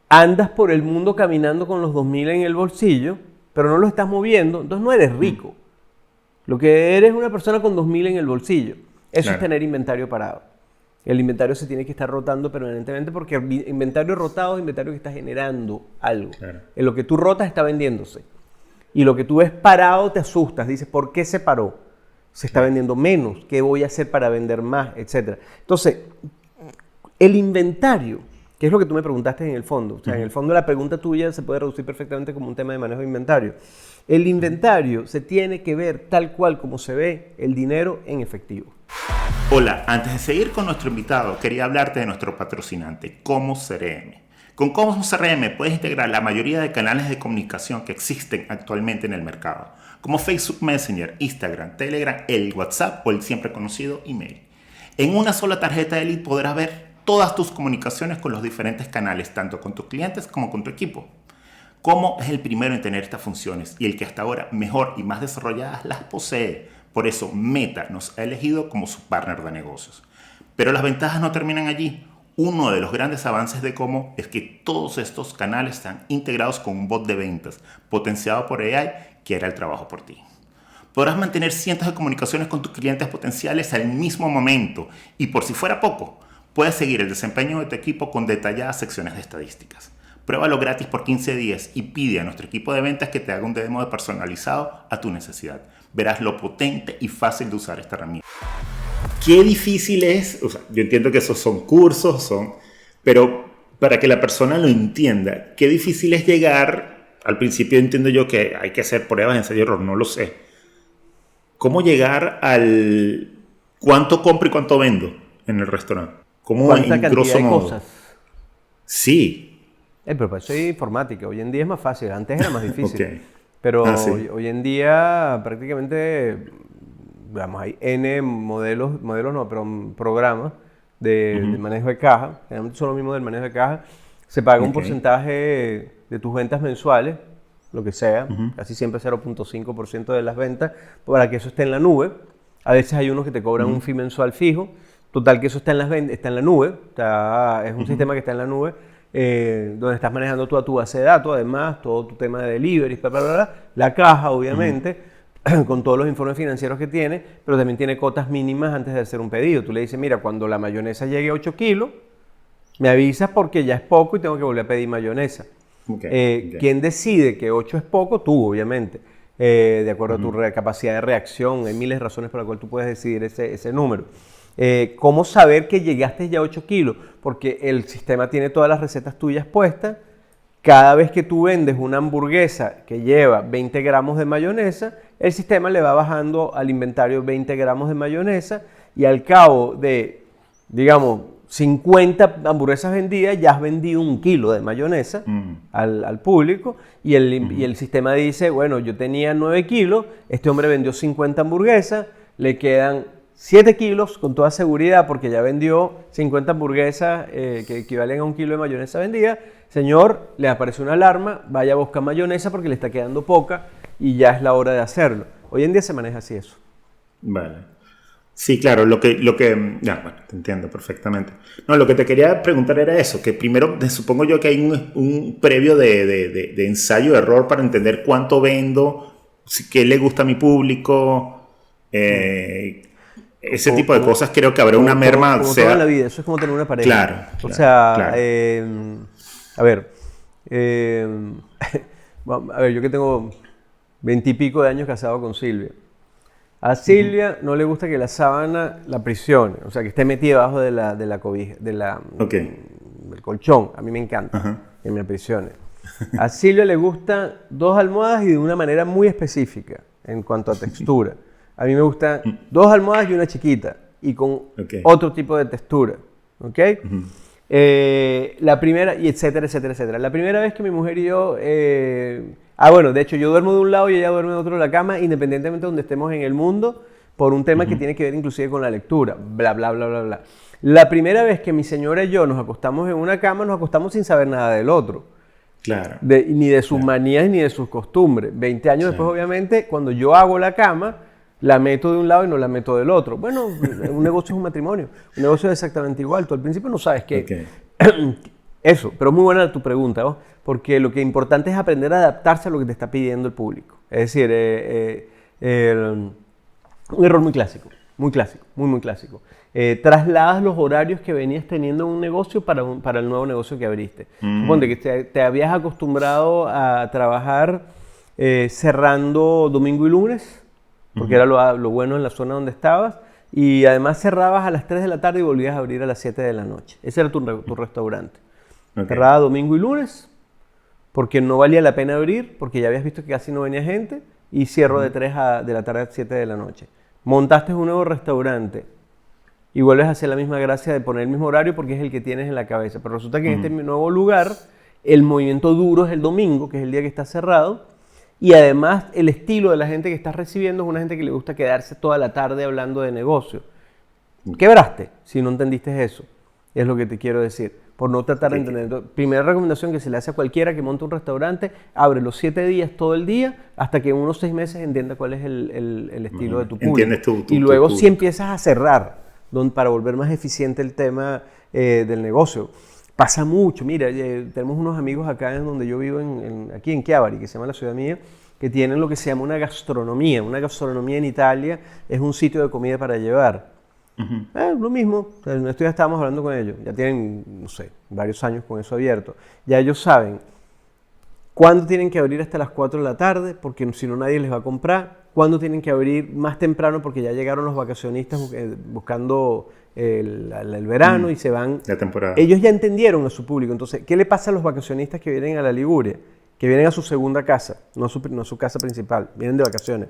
andas por el mundo caminando con los 2.000 en el bolsillo, pero no lo estás moviendo, entonces no eres rico. Lo que eres una persona con 2.000 en el bolsillo. Eso es tener inventario parado. El inventario se tiene que estar rotando permanentemente porque el inventario rotado es inventario que está generando algo. Claro. En lo que tú rotas está vendiéndose. Y lo que tú ves parado te asustas. Dices, ¿por qué se paró? Se está vendiendo menos. ¿Qué voy a hacer para vender más? Etcétera. Entonces, el inventario, que es lo que tú me preguntaste en el fondo. O sea, en el fondo la pregunta tuya se puede reducir perfectamente como un tema de manejo de inventario. El inventario se tiene que ver tal cual como se ve el dinero en efectivo. Hola, antes de seguir con nuestro invitado, quería hablarte de nuestro patrocinante, Comos CRM. Con Comos CRM puedes integrar la mayoría de canales de comunicación que existen actualmente en el mercado, como Facebook Messenger, Instagram, Telegram, el WhatsApp o el siempre conocido email. En una sola tarjeta de lead podrás ver todas tus comunicaciones con los diferentes canales, tanto con tus clientes como con tu equipo. Como es el primero en tener estas funciones y el que hasta ahora mejor y más desarrolladas las posee. Por eso Meta nos ha elegido como su partner de negocios. Pero las ventajas no terminan allí. Uno de los grandes avances de Como es que todos estos canales están integrados con un bot de ventas potenciado por AI que hará el trabajo por ti. Podrás mantener cientos de comunicaciones con tus clientes potenciales al mismo momento y por si fuera poco, puedes seguir el desempeño de tu equipo con detalladas secciones de estadísticas. Pruébalo gratis por 15 días y pide a nuestro equipo de ventas que te haga un demo personalizado a tu necesidad. Verás lo potente y fácil de usar esta herramienta. Qué difícil es, o sea, yo entiendo que esos son cursos, pero para que la persona lo entienda, qué difícil es llegar, al principio entiendo yo que hay que hacer pruebas, ensayo y error, no lo sé. ¿Cómo llegar al cuánto compro y cuánto vendo en el restaurante? ¿Cómo en grosso modo? Cosas. Sí. Pero para eso hay informática. Hoy en día es más fácil. Antes era más difícil. Pero hoy en día prácticamente, digamos, hay N programas de manejo de caja. Generalmente son los mismos del manejo de caja. Se paga un porcentaje de tus ventas mensuales, lo que sea, casi siempre 0.5% de las ventas, para que eso esté en la nube. A veces hay unos que te cobran un fee mensual fijo. Total, que eso está en la nube. Es un sistema que está en la nube. Donde estás manejando toda tu base de datos, además, todo tu tema de delivery, la caja, obviamente, con todos los informes financieros que tiene, pero también tiene cotas mínimas antes de hacer un pedido. Tú le dices, mira, cuando la mayonesa llegue a 8 kilos, me avisas porque ya es poco y tengo que volver a pedir mayonesa. ¿Quién decide que 8 es poco? Tú, obviamente. De acuerdo a tu capacidad de reacción, hay miles de razones por las cuales tú puedes decidir ese número. ¿Cómo saber que llegaste ya a 8 kilos? Porque el sistema tiene todas las recetas tuyas puestas. Cada vez que tú vendes una hamburguesa que lleva 20 gramos de mayonesa, el sistema le va bajando al inventario 20 gramos de mayonesa y al cabo de, digamos, 50 hamburguesas vendidas, ya has vendido 1 kilo de mayonesa al público y el sistema dice, bueno, yo tenía 9 kilos, este hombre vendió 50 hamburguesas, le quedan 7 kilos con toda seguridad porque ya vendió 50 hamburguesas que equivalen a 1 kilo de mayonesa vendida. Señor, le apareció una alarma, vaya a buscar mayonesa porque le está quedando poca y ya es la hora de hacerlo. Hoy en día se maneja así eso. Vale. Sí, claro, ya, bueno, te entiendo perfectamente. No, lo que te quería preguntar era eso, que primero supongo yo que hay un previo de ensayo-error para entender cuánto vendo, qué le gusta a mi público, ese Como, tipo de como, cosas creo que habrá una merma, o como todo en la sea, vida, eso es como tener una pareja. claro, O claro, sea, claro. a ver, eh, a ver, yo que tengo 20 y pico de años casado con Silvia. A Silvia no le gusta que la sábana la aprisione, o sea, que esté metida debajo de la cobija, Ok, del colchón. A mí me encanta ajá, que me aprisione. A Silvia le gustan 2 almohadas y de una manera muy específica en cuanto a textura. A mí me gustan 2 almohadas y una chiquita y con ok, otro tipo de textura. ¿Ok? La primera, y etcétera, etcétera, etcétera. La primera vez que mi mujer y yo... bueno, de hecho yo duermo de un lado y ella duerme de otro de la cama, independientemente de donde estemos en el mundo, por un tema que tiene que ver inclusive con la lectura, bla, bla, bla, bla, bla. La primera vez que mi señora y yo nos acostamos en una cama, nos acostamos sin saber nada del otro. claro, Ni de sus claro, manías ni de sus costumbres. 20 años después, claro, obviamente, cuando yo hago la cama, la meto de un lado y no la meto del otro. Bueno, un negocio es un matrimonio. Un negocio es exactamente igual. Tú al principio no sabes ok, qué. Eso, pero muy buena tu pregunta, ¿no? Porque lo que es importante es aprender a adaptarse a lo que te está pidiendo el público. Es decir, un error muy clásico, muy clásico, muy, muy clásico. Trasladas los horarios que venías teniendo en un negocio para el nuevo negocio que abriste. Suponte que te habías acostumbrado a trabajar cerrando domingo y lunes, porque era lo bueno en la zona donde estabas, y además cerrabas a las 3 de la tarde y volvías a abrir a las 7 de la noche. Ese era tu restaurante. ok, Cerraba domingo y lunes, porque no valía la pena abrir, porque ya habías visto que casi no venía gente, y cierro de 3 de la tarde a 7 de la noche. Montaste un nuevo restaurante y vuelves a hacer la misma gracia de poner el mismo horario porque es el que tienes en la cabeza. Pero resulta que en este nuevo lugar el movimiento duro es el domingo, que es el día que está cerrado, y además el estilo de la gente que estás recibiendo es una gente que le gusta quedarse toda la tarde hablando de negocio. Quebraste si no entendiste eso, es lo que te quiero decir. Por no tratar de ok, entender. Primera recomendación que se le hace a cualquiera que monte un restaurante, abre los 7 días todo el día hasta que en unos 6 meses entienda cuál es el estilo de tu público. entiendes Y tu luego si público. empiezas a cerrar para volver más eficiente el tema del negocio. Pasa mucho. Mira, tenemos unos amigos acá en donde yo vivo, aquí en Chiavari, que se llama la ciudad mía, que tienen lo que se llama una gastronomía. Una gastronomía en Italia es un sitio de comida para llevar. Lo mismo, esto ya estábamos hablando con ellos, ya tienen, no sé, varios años con eso abierto. Ya ellos saben cuándo tienen que abrir hasta las 4 de la tarde, porque si no nadie les va a comprar, cuándo tienen que abrir más temprano, porque ya llegaron los vacacionistas buscando el verano y se van. La temporada. Ellos ya entendieron a su público, entonces, ¿qué le pasa a los vacacionistas que vienen a la Liguria? Que vienen a su segunda casa, no a su casa principal, vienen de vacaciones.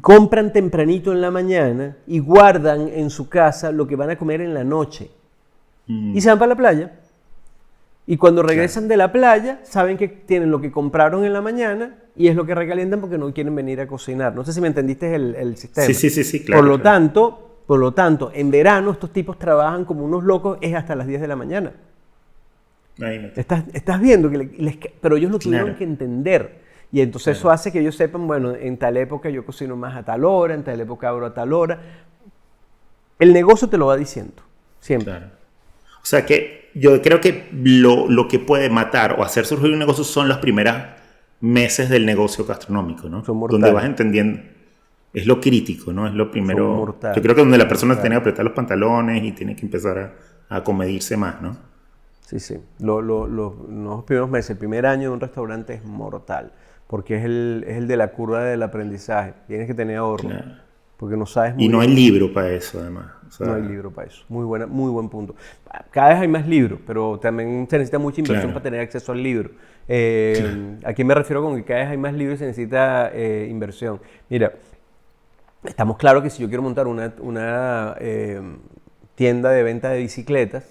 Compran tempranito en la mañana y guardan en su casa lo que van a comer en la noche. Y se van para la playa. Y cuando regresan de la playa, saben que tienen lo que compraron en la mañana y es lo que recalientan porque no quieren venir a cocinar. No sé si me entendiste el sistema. Sí, claro. Por lo tanto, en verano estos tipos trabajan como unos locos, es hasta las 10 de la mañana. Imagínate. Estás viendo, pero ellos lo tuvieron Claro. que entender. Y entonces eso hace que ellos sepan, bueno, en tal época yo cocino más a tal hora, en tal época abro a tal hora. El negocio te lo va diciendo, siempre. Claro. O sea que yo creo que lo que puede matar o hacer surgir un negocio son los primeros meses del negocio gastronómico, ¿no? Son mortales. Donde vas entendiendo. Es lo crítico, ¿no? Es lo primero. Son mortales. Yo creo que donde la persona tiene que apretar los pantalones y tiene que empezar a comedirse más, ¿no? Sí, sí. Los primeros meses, el primer año de un restaurante es mortal, porque es el de la curva del aprendizaje. Tienes que tener ahorro, Claro. porque no sabes muy Y no hay bien. libro para eso, además. O sea, No hay libro para eso. Muy buen punto. Cada vez hay más libros, pero también se necesita mucha inversión Claro. para tener acceso al libro. ¿A qué me refiero con que cada vez hay más libros y se necesita inversión? Mira, estamos claros que si yo quiero montar una tienda de venta de bicicletas,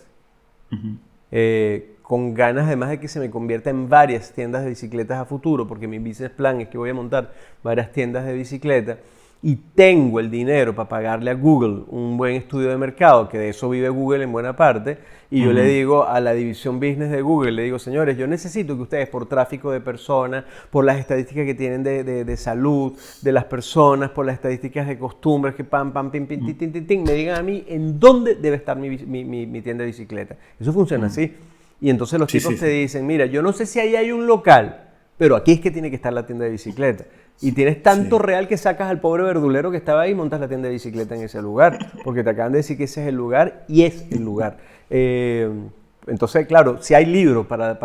con ganas además de que se me convierta en varias tiendas de bicicletas a futuro, porque mi business plan es que voy a montar varias tiendas de bicicleta, y tengo el dinero para pagarle a Google un buen estudio de mercado, que de eso vive Google en buena parte, y yo le digo a la división business de Google, le digo, señores, yo necesito que ustedes por tráfico de personas, por las estadísticas que tienen de salud, de las personas, por las estadísticas de costumbres, que pam, pam, pim, pim, tin, tin, tin, tin, me digan a mí en dónde debe estar mi tienda de bicicleta. Eso funciona así. Y entonces los tipos te dicen, mira, yo no sé si ahí hay un local, pero aquí es que tiene que estar la tienda de bicicleta. Y tienes tanto real que sacas al pobre verdulero que estaba ahí y montas la tienda de bicicleta en ese lugar. Porque te acaban de decir que ese es el lugar y es el lugar. Entonces, claro, si hay libros para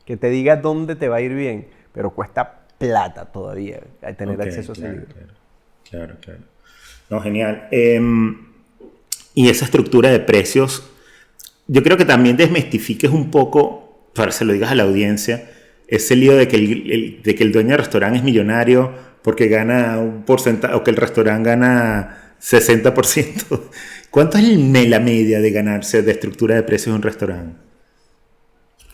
que te diga dónde te va a ir bien, pero cuesta plata todavía tener acceso a ese libro. Claro. No, genial. Y esa estructura de precios, yo creo que también desmistifiques un poco, para que se lo digas a la audiencia, ese lío de que el dueño del restaurante es millonario porque gana un porcentaje, o que el restaurante gana 60%. ¿Cuánto es la media de ganarse de estructura de precios de un restaurante?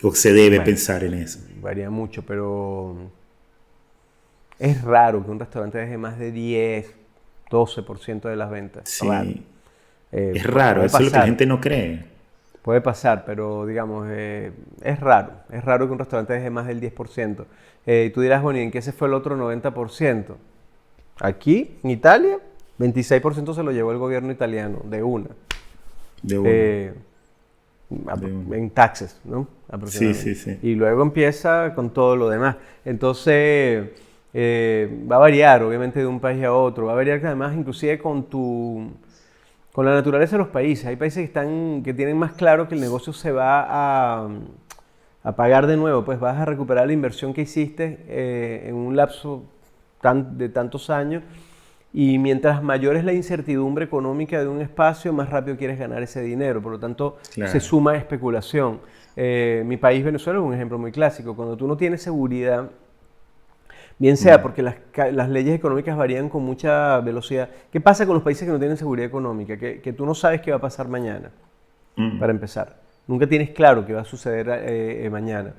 ¿O se debe pensar en eso? Varía mucho, pero es raro que un restaurante deje más de 10, 12% de las ventas. Sí, raro. Es raro, eso es lo que la gente no cree. Puede pasar, pero digamos, es raro. Es raro que un restaurante deje más del 10%. Y tú dirás, bueno, ¿y en qué se fue el otro 90%? Aquí, en Italia, 26% se lo llevó el gobierno italiano, de una. En taxes, ¿no? Aproximadamente. Sí. Y luego empieza con todo lo demás. Entonces, va a variar, obviamente, de un país a otro. Va a variar además, inclusive, con la naturaleza de los países. Hay países que tienen más claro que el negocio se va a pagar de nuevo, pues vas a recuperar la inversión que hiciste en un lapso de tantos años, y mientras mayor es la incertidumbre económica de un espacio, más rápido quieres ganar ese dinero. Por lo tanto, se suma especulación. Mi país, Venezuela, es un ejemplo muy clásico. Cuando tú no tienes seguridad, bien sea porque las leyes económicas varían con mucha velocidad. ¿Qué pasa con los países que no tienen seguridad económica? Que tú no sabes qué va a pasar mañana, para empezar. Nunca tienes claro qué va a suceder mañana,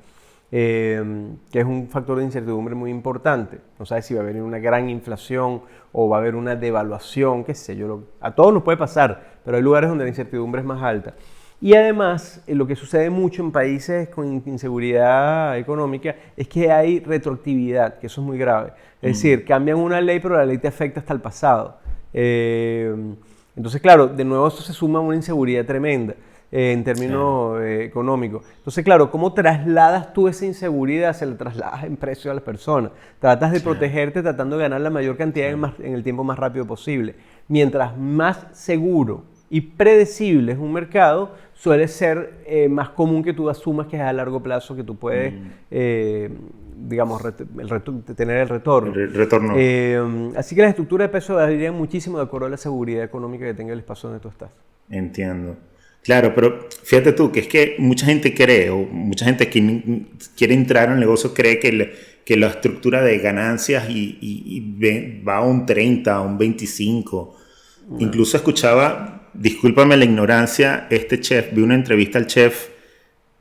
que es un factor de incertidumbre muy importante. No sabes si va a haber una gran inflación o va a haber una devaluación, qué sé yo. A todos nos puede pasar, pero hay lugares donde la incertidumbre es más alta. Y además, lo que sucede mucho en países con inseguridad económica es que hay retroactividad, que eso es muy grave. Es decir, cambian una ley, pero la ley te afecta hasta el pasado. Entonces, claro, de nuevo eso se suma a una inseguridad tremenda en términos económicos. Entonces, claro, ¿cómo trasladas tú esa inseguridad? Se la trasladas en precio a las personas. Tratas de protegerte tratando de ganar la mayor cantidad en el tiempo más rápido posible. Mientras más seguro y predecible es un mercado, suele ser más común que tú asumas que es a largo plazo que tú puedes, digamos, tener el retorno. El retorno. Así que la estructura de peso varía muchísimo de acuerdo a la seguridad económica que tenga el espacio donde tú estás. Entiendo. Claro, pero fíjate tú, que es que mucha gente cree, o mucha gente que quiere entrar en el negocio cree que la estructura de ganancias va a un 30, a un 25. Incluso escuchaba, discúlpame la ignorancia, vi una entrevista al chef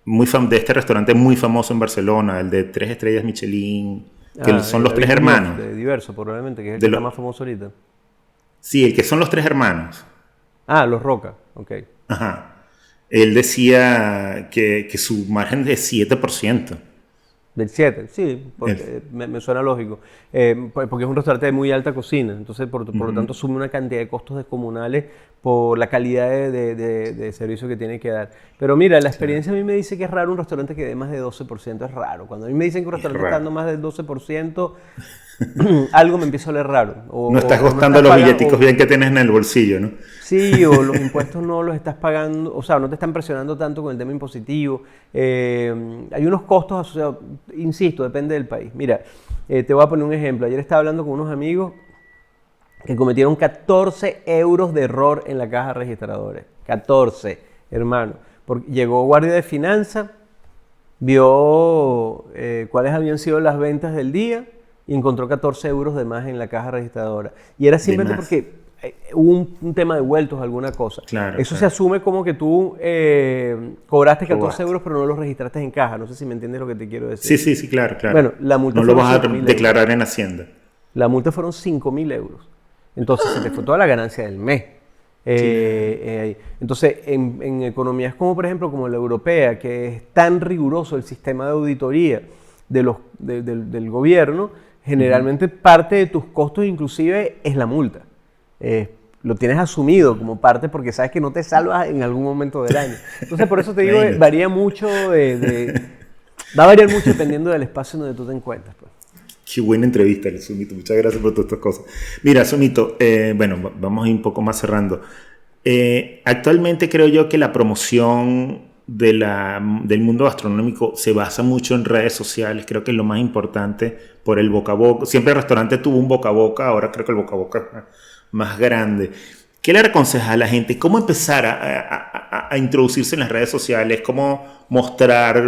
de este restaurante muy famoso en Barcelona, el de 3 estrellas Michelin, que son los 3 hermanos. De Diverso, probablemente, que es el que está más famoso ahorita. Sí, el que son los 3 hermanos. Los Roca, ok. Ajá. Él decía que su margen es 7%. Del 7, sí, me suena lógico. Porque es un restaurante de muy alta cocina, entonces por lo tanto asume una cantidad de costos descomunales por la calidad de servicio que tiene que dar. Pero mira, la experiencia a mí me dice que es raro un restaurante que dé más de 12%, es raro. Cuando a mí me dicen que un restaurante está dando más del 12%, algo me empieza a oler raro. No estás gastando los billeticos bien que tienes en el bolsillo, ¿no? Sí, o los impuestos no los estás pagando, o sea, no te están presionando tanto con el tema impositivo. Hay unos costos asociados, insisto, depende del país. Mira, te voy a poner un ejemplo. Ayer estaba hablando con unos amigos que cometieron 14 euros de error en la caja registradora. 14, hermano. Llegó guardia de finanzas, vio cuáles habían sido las ventas del día y encontró 14 euros de más en la caja registradora. Y era simplemente porque hubo un tema de vueltos, alguna cosa. Eso se asume como que tú cobraste 14 euros, pero no los registraste en caja. No sé si me entiendes lo que te quiero decir. Sí, claro. Bueno, la multa no lo vas a declarar en Hacienda. La multa fueron 5.000 euros. Entonces se te fue toda la ganancia del mes. Entonces, en economías como, por ejemplo, como la europea, que es tan riguroso el sistema de auditoría del gobierno, generalmente parte de tus costos inclusive es la multa. Lo tienes asumido como parte porque sabes que no te salvas en algún momento del año. Entonces, por eso te digo, varía mucho, va a variar mucho dependiendo del espacio donde tú te encuentras. Pues. Qué buena entrevista, Sumito. Muchas gracias por todas estas cosas. Mira, Sumito, bueno, vamos a ir un poco más cerrando. Actualmente creo yo que la promoción del mundo gastronómico se basa mucho en redes sociales. Creo que es lo más importante por el boca a boca. Siempre el restaurante tuvo un boca a boca, ahora creo que el boca a boca es más grande. ¿Qué le aconsejas a la gente? ¿Cómo empezar a introducirse en las redes sociales? ¿Cómo mostrar,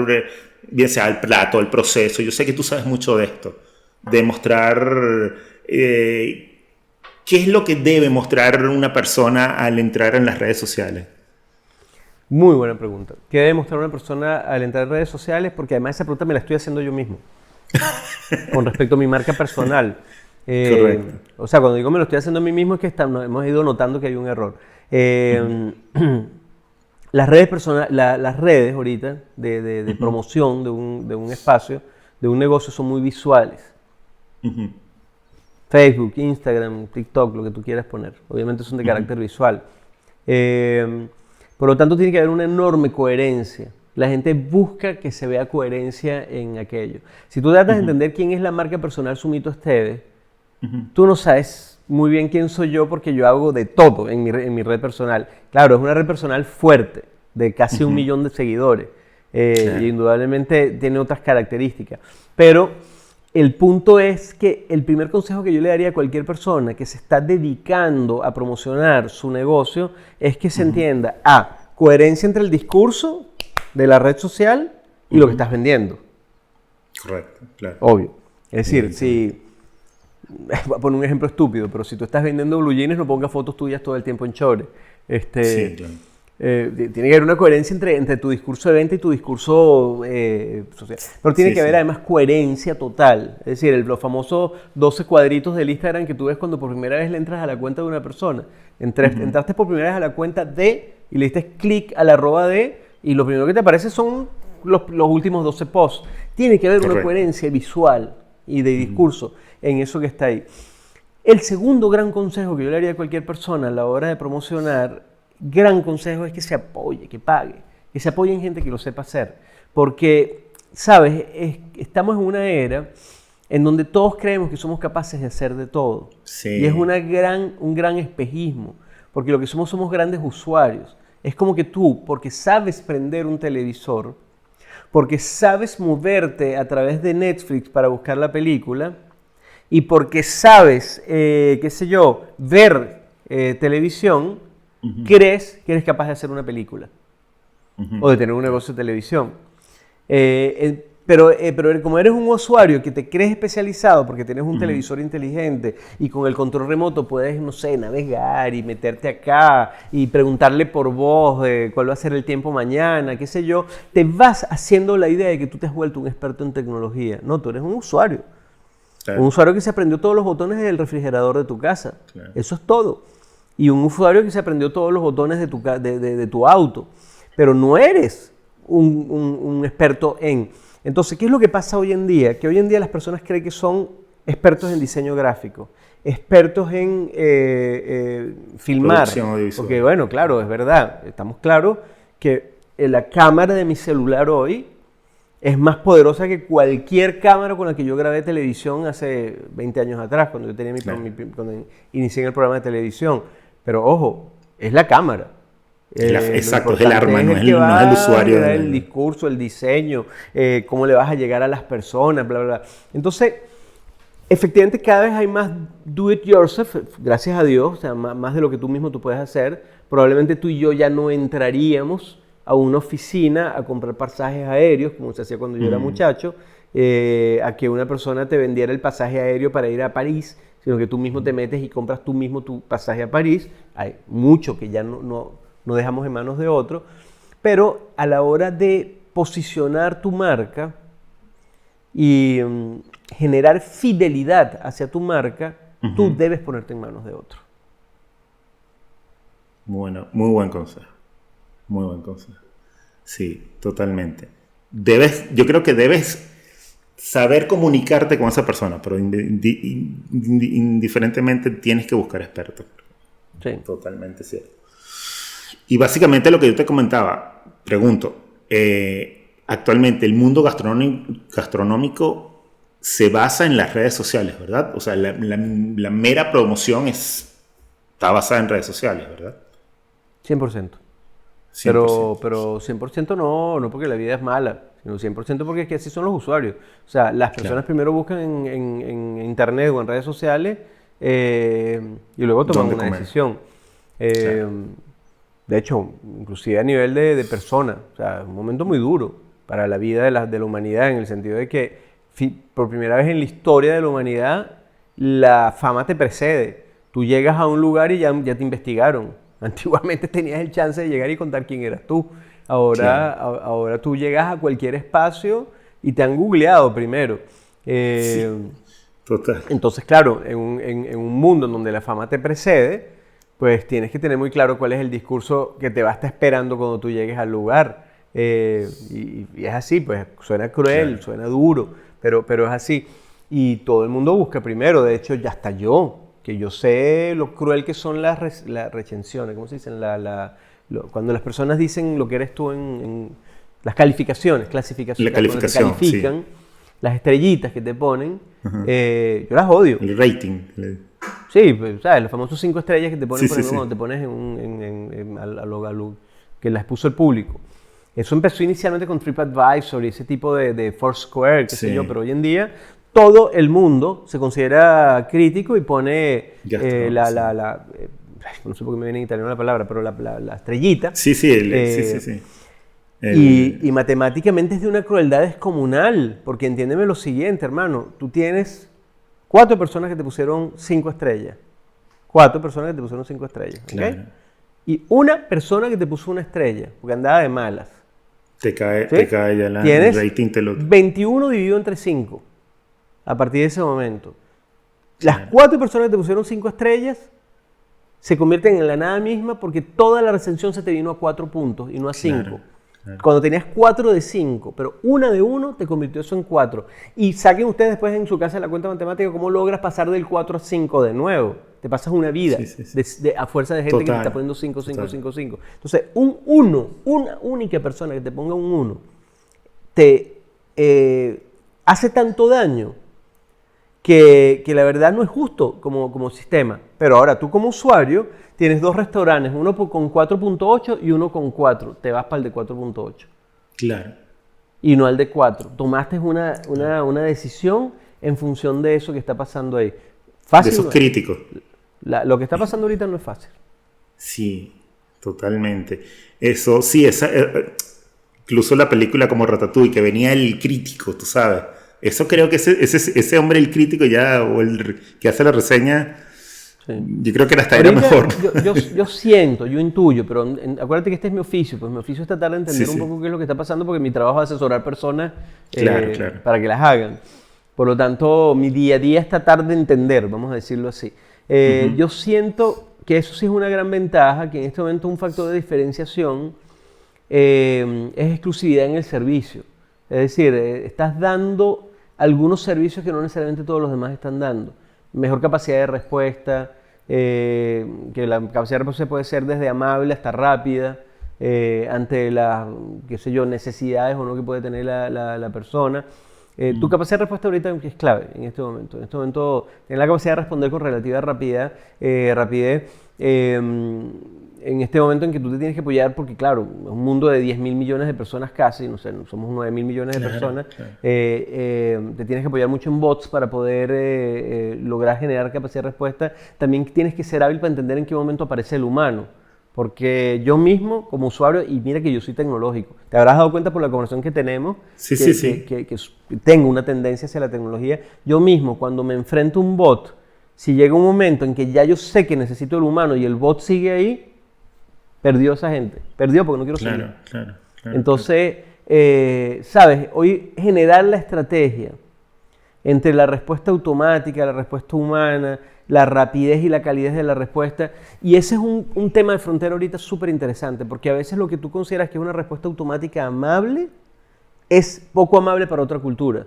bien sea el plato, el proceso? Yo sé que tú sabes mucho de esto. De mostrar qué es lo que debe mostrar una persona al entrar en las redes sociales. Muy buena pregunta. ¿Qué debe mostrar una persona al entrar en redes sociales? Porque además esa pregunta me la estoy haciendo yo mismo. Con respecto a mi marca personal. Correcto. O sea, cuando digo me lo estoy haciendo a mí mismo es que hemos ido notando que hay un error. Las redes ahorita de promoción de un espacio, de un negocio, son muy visuales. Facebook, Instagram, TikTok, lo que tú quieras poner. Obviamente son de carácter visual. Por lo tanto, tiene que haber una enorme coherencia. La gente busca que se vea coherencia en aquello. Si tú tratas de entender quién es la marca personal Sumito Esteves, tú no sabes muy bien quién soy yo porque yo hago de todo en mi red personal. Claro, es una red personal fuerte, de casi 1 millón de seguidores. Y indudablemente tiene otras características. Pero el punto es que el primer consejo que yo le daría a cualquier persona que se está dedicando a promocionar su negocio es que se entienda coherencia entre el discurso de la red social y lo que estás vendiendo. Correcto, claro. Obvio. Es decir, si... Voy a poner un ejemplo estúpido, pero si tú estás vendiendo blue jeans, no pongas fotos tuyas todo el tiempo en chores. Sí, claro. Tiene que haber una coherencia entre tu discurso de venta y tu discurso social. Pero tiene que haber además coherencia total. Es decir, los famosos 12 cuadritos del Instagram que tú ves cuando por primera vez le entras a la cuenta de una persona. Entraste por primera vez a la cuenta de y le diste clic al @ de y lo primero que te aparece son los últimos 12 posts. Tiene que haber una coherencia visual y de discurso en eso que está ahí. El segundo gran consejo que yo le haría a cualquier persona a la hora de promocionar, gran consejo, es que se apoye, que pague, que se apoye en gente que lo sepa hacer. Porque, ¿sabes? Estamos en una era en donde todos creemos que somos capaces de hacer de todo. Sí. Y es un gran espejismo, porque lo que somos grandes usuarios. Es como que tú, porque sabes prender un televisor, porque sabes moverte a través de Netflix para buscar la película, y porque sabes, qué sé yo, ver televisión, crees que eres capaz de hacer una película o de tener un negocio de televisión. Pero como eres un usuario que te crees especializado porque tienes un televisor inteligente y con el control remoto puedes, no sé, navegar y meterte acá y preguntarle por voz de cuál va a ser el tiempo mañana, qué sé yo, te vas haciendo la idea de que tú te has vuelto un experto en tecnología. No, tú eres un usuario. Claro. Un usuario que se aprendió todos los botones del refrigerador de tu casa. Claro. Eso es todo. Y un usuario que se aprendió todos los botones de tu auto. Pero no eres un experto en... Entonces, ¿qué es lo que pasa hoy en día? Que hoy en día las personas creen que son expertos en diseño gráfico, expertos en filmar. Porque, bueno, claro, es verdad. Estamos claros que la cámara de mi celular hoy es más poderosa que cualquier cámara con la que yo grabé televisión hace 20 años atrás, cuando yo tenía cuando inicié en el programa de televisión. Pero ojo, es la cámara. Exacto, es el arma, no es el usuario. El discurso, el diseño, cómo le vas a llegar a las personas, bla, bla, bla. Entonces, efectivamente, cada vez hay más do it yourself, gracias a Dios, o sea, más de lo que tú mismo tú puedes hacer. Probablemente tú y yo ya no entraríamos a una oficina a comprar pasajes aéreos, como se hacía cuando yo era muchacho, a que una persona te vendiera el pasaje aéreo para ir a París, sino que tú mismo te metes y compras tú mismo tu pasaje a París. Hay mucho que ya no dejamos en manos de otro, pero a la hora de posicionar tu marca, y generar fidelidad hacia tu marca, tú debes ponerte en manos de otro. Bueno, muy buen consejo. Muy buen consejo. Sí, totalmente. Yo creo que debes saber comunicarte con esa persona, pero indiferentemente tienes que buscar expertos. Sí. Totalmente cierto. Y básicamente lo que yo te comentaba, pregunto, actualmente el mundo gastronómico se basa en las redes sociales, ¿verdad? O sea, la mera promoción está basada en redes sociales, ¿verdad? 100%. 100%. Pero 100% no porque la vida es mala, sino 100% porque es que así son los usuarios. O sea, las personas primero buscan en internet o en redes sociales y luego toman una decisión. De hecho, inclusive a nivel de persona, o sea, un momento muy duro para la vida de la humanidad, en el sentido de que por primera vez en la historia de la humanidad la fama te precede. Tú llegas a un lugar y ya te investigaron. Antiguamente tenías el chance de llegar y contar quién eras tú. Ahora tú llegas a cualquier espacio y te han googleado primero. Sí, total. Entonces, claro, en un mundo en donde la fama te precede, pues tienes que tener muy claro cuál es el discurso que te va a estar esperando cuando tú llegues al lugar. Y es así, pues suena cruel, claro, suena duro, pero es así. Y todo el mundo busca primero, de hecho, ya hasta yo, que yo sé lo cruel que son las recensiones, ¿cómo se dicen? Cuando las personas dicen lo que eres tú en las calificaciones, clasificaciones, la calificación, te califican, sí, las estrellitas que te ponen, yo las odio. El rating. Sí, pues, ¿sabes? Los famosos 5 estrellas que te ponen, Sí, por sí, ejemplo, cuando te pones a lo que las puso el público. Eso empezó inicialmente con TripAdvisor y ese tipo de Foursquare, qué sé yo, pero hoy en día todo el mundo se considera crítico y pone no sé por qué me viene en italiano la palabra, pero la estrellita. Sí. Y matemáticamente es de una crueldad descomunal, porque entiéndeme lo siguiente, hermano, tú tienes 4 personas que te pusieron 5 estrellas. 4 personas que te pusieron 5 estrellas, claro. ¿ok? Y una persona que te puso una estrella, porque andaba de malas. Te cae ya el rating. 21 dividido entre 5, a partir de ese momento. Claro. Las 4 personas que te pusieron 5 estrellas se convierten en la nada misma porque toda la recensión se te vino a 4 puntos y no a 5. Claro. Cuando tenías 4 de 5, pero una de 1 te convirtió eso en 4. Y saquen ustedes después en su casa la cuenta matemática cómo logras pasar del 4 a 5 de nuevo. Te pasas una vida a fuerza de gente que te está poniendo 5. Entonces, una única persona que te ponga un 1, te hace tanto daño que la verdad no es justo como sistema. Pero ahora tú como usuario tienes 2 restaurantes, uno con 4.8 y uno con 4. Te vas para el de 4.8. Claro. Y no al de 4. Tomaste una decisión en función de eso que está pasando ahí. Fácil. De esos críticos. Lo que está pasando ahorita no es fácil. Sí, totalmente. Eso, sí, incluso la película como Ratatouille, que venía el crítico, tú sabes. Eso creo que ese hombre, el crítico ya, o el que hace la reseña, yo creo que era mejor. Yo siento, yo intuyo, pero acuérdate que este es mi oficio, pues mi oficio es tratar de entender un poco qué es lo que está pasando, porque mi trabajo es asesorar personas claro. para que las hagan. Por lo tanto, mi día a día es tratar de entender, vamos a decirlo así. Yo siento que eso sí es una gran ventaja, que en este momento un factor de diferenciación es exclusividad en el servicio. Es decir, estás dando algunos servicios que no necesariamente todos los demás están dando. Mejor capacidad de respuesta, que la capacidad de respuesta puede ser desde amable hasta rápida, ante las, necesidades o no que puede tener la persona. Tu capacidad de respuesta ahorita es clave en este momento. En este momento, tener la capacidad de responder con relativa rapidez, en este momento en que tú te tienes que apoyar, porque claro, es un mundo de 10.000 millones de personas casi, no sé, somos 9.000 millones de personas, te tienes que apoyar mucho en bots para poder lograr generar capacidad de respuesta. También tienes que ser hábil para entender en qué momento aparece el humano, porque yo mismo como usuario, y mira que yo soy tecnológico, te habrás dado cuenta por la conversación que tenemos, que tengo una tendencia hacia la tecnología. Yo mismo cuando me enfrento a un bot, si llega un momento en que ya yo sé que necesito el humano y el bot sigue ahí, perdió esa gente. Perdió porque no quiero seguir. Claro. Entonces, ¿sabes? Hoy generar la estrategia entre la respuesta automática, la respuesta humana, la rapidez y la calidez de la respuesta. Y ese es un tema de frontera ahorita súper interesante, porque a veces lo que tú consideras que es una respuesta automática amable es poco amable para otra cultura.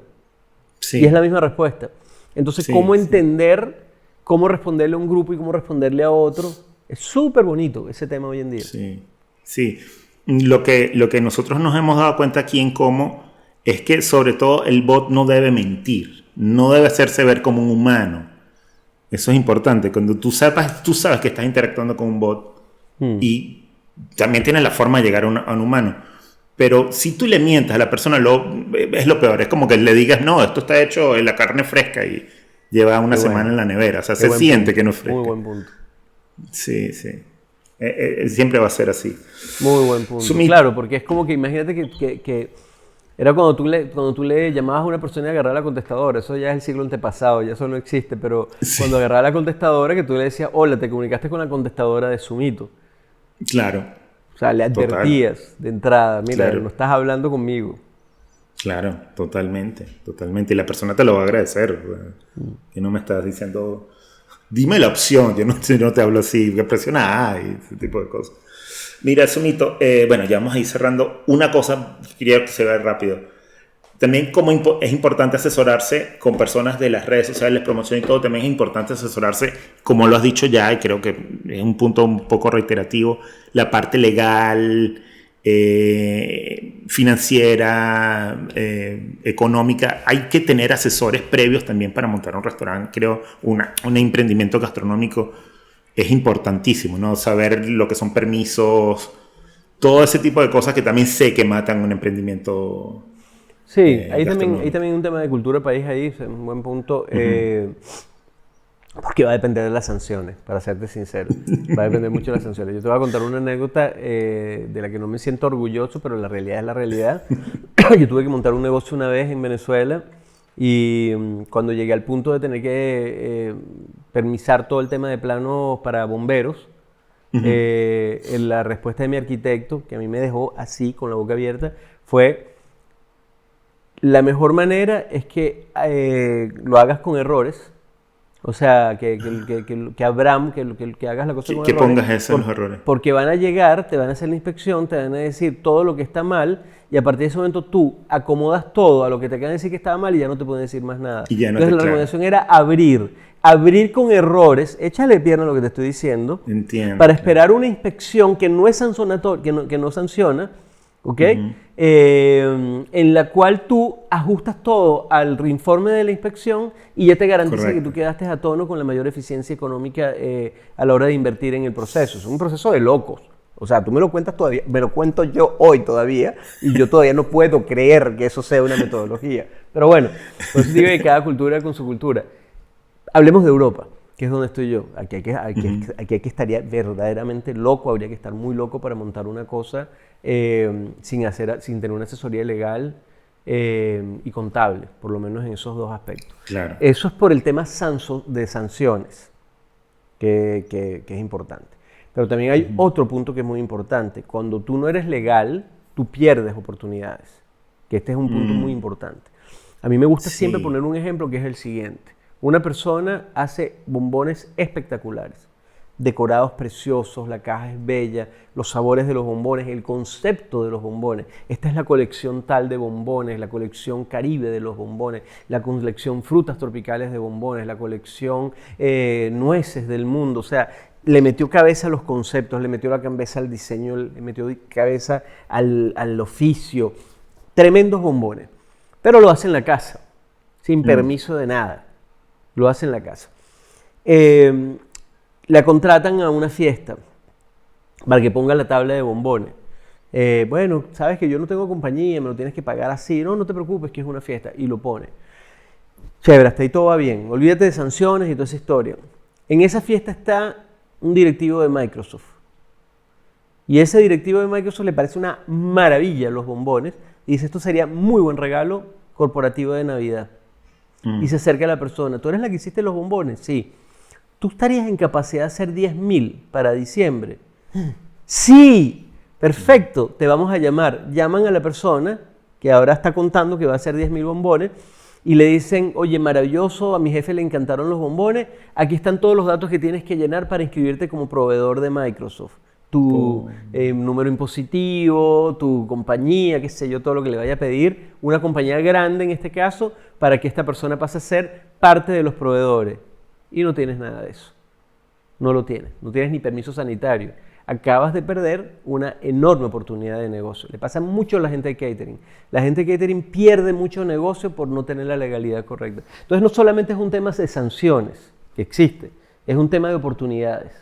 Sí. Y es la misma respuesta. Entonces, Sí, cómo sí. entender, cómo responderle a un grupo y cómo responderle a otro, es súper bonito ese tema hoy en día. Sí, sí. Lo que nosotros nos hemos dado cuenta aquí en Como es que sobre todo el bot no debe mentir, no debe hacerse ver como un humano. Eso es importante. Cuando tú sabes que estás interactuando con un bot y también tienes la forma de llegar a un humano. Pero si tú le mientas a la persona, es lo peor. Es como que le digas, no, esto está hecho en la carne fresca y lleva una semana en la nevera. O sea, se siente que no es fresca. Muy buen punto. Sí, sí. Siempre va a ser así. Muy buen punto. Claro, porque es como que imagínate que era cuando tú le llamabas a una persona y agarraba la contestadora. Eso ya es el siglo antepasado, ya eso no existe. Pero Sí. cuando agarraba la contestadora, que tú le decías, hola, te comunicaste con la contestadora de Sumito. Claro, O sea, le advertías de entrada, mira, Claro. no estás hablando conmigo. claro, totalmente, totalmente. Y la persona te lo va a agradecer. Que no me estás diciendo, dime la opción, yo no te hablo así, que presiona A y ese tipo de cosas. Mira, Sumito, bueno, ya vamos a ir cerrando. Una cosa que quería que se vea rápido. También como es importante asesorarse con personas de las redes sociales, promoción y todo, también es importante asesorarse, como lo has dicho ya, y creo que es un punto un poco reiterativo, la parte legal, financiera, económica. Hay que tener asesores previos también para montar un restaurante, creo, un emprendimiento gastronómico es importantísimo, ¿no? Saber lo que son permisos, todo ese tipo de cosas que también sé que matan un emprendimiento. Sí, hay gastronómico. también un tema de cultura país ahí, es un buen punto, porque va a depender de las sanciones, para serte sincero. Va a depender mucho de las sanciones. Yo te voy a contar una anécdota de la que no me siento orgulloso, pero la realidad es la realidad. Yo tuve que montar un negocio una vez en Venezuela y cuando llegué al punto de tener que permisar todo el tema de planos para bomberos, la respuesta de mi arquitecto, que a mí me dejó así, con la boca abierta, fue: la mejor manera es que lo hagas con errores. O sea, que hagas la cosa con Que errores. pongas eso en los errores. Porque van a llegar, te van a hacer la inspección, te van a decir todo lo que está mal, y a partir de ese momento tú acomodas todo a lo que te acaban de decir que estaba mal y ya no te pueden decir más nada. Y ya no Entonces la claro. recomendación era abrir con errores, échale pierna a lo que te estoy diciendo, Entiendo. para esperar una inspección que no es sancionatoria, que no sanciona, ¿ok? En la cual tú ajustas todo al reinforme de la inspección y ya te garantiza Correcto. que tú quedaste a tono con la mayor eficiencia económica a la hora de invertir en el proceso. Es un proceso de locos. O sea, tú me lo cuentas todavía, me lo cuento yo hoy todavía, y yo todavía no puedo creer que eso sea una metodología. Pero bueno, por eso digo que cada cultura con su cultura. Hablemos de Europa, que es donde estoy yo. Aquí hay que estaría verdaderamente loco, habría que estar muy loco para montar una cosa sin tener una asesoría legal y contable, por lo menos en esos dos aspectos. Claro. Eso es por el tema de sanciones, que es importante. Pero también hay otro punto que es muy importante. Cuando tú no eres legal, tú pierdes oportunidades, que este es un punto muy importante. A mí me gusta siempre poner un ejemplo que es el siguiente. Una persona hace bombones espectaculares, decorados preciosos, la caja es bella, los sabores de los bombones, el concepto de los bombones. Esta es la colección tal de bombones, la colección Caribe de los bombones, la colección frutas tropicales de bombones, la colección nueces del mundo. O sea, le metió cabeza a los conceptos, le metió la cabeza al diseño, le metió cabeza al oficio. Tremendos bombones. Pero lo hace en la casa, sin permiso de nada. Lo hace en la casa. La contratan a una fiesta para que ponga la tabla de bombones. Bueno, sabes que yo no tengo compañía, me lo tienes que pagar así. No, no te preocupes, que es una fiesta. Y lo pone. Chévere, hasta ahí todo va bien. Olvídate de sanciones y toda esa historia. En esa fiesta está un directivo de Microsoft. Y ese directivo de Microsoft le parece una maravilla los bombones. Y dice, esto sería muy buen regalo corporativo de Navidad. Y se acerca a la persona. ¿Tú eres la que hiciste los bombones? Sí. ¿Tú estarías en capacidad de hacer 10.000 para diciembre? Sí. Perfecto. Te vamos a llamar. Llaman a la persona que ahora está contando que va a hacer 10.000 bombones, y le dicen, oye, maravilloso, a mi jefe le encantaron los bombones, aquí están todos los datos que tienes que llenar para inscribirte como proveedor de Microsoft. Tu número impositivo, tu compañía, qué sé yo, todo lo que le vaya a pedir, una compañía grande en este caso, para que esta persona pase a ser parte de los proveedores. Y no tienes nada de eso. No lo tienes. No tienes ni permiso sanitario. Acabas de perder una enorme oportunidad de negocio. Le pasa mucho a la gente de catering. La gente de catering pierde mucho negocio por no tener la legalidad correcta. Entonces no solamente es un tema de sanciones, que existe, es un tema de oportunidades.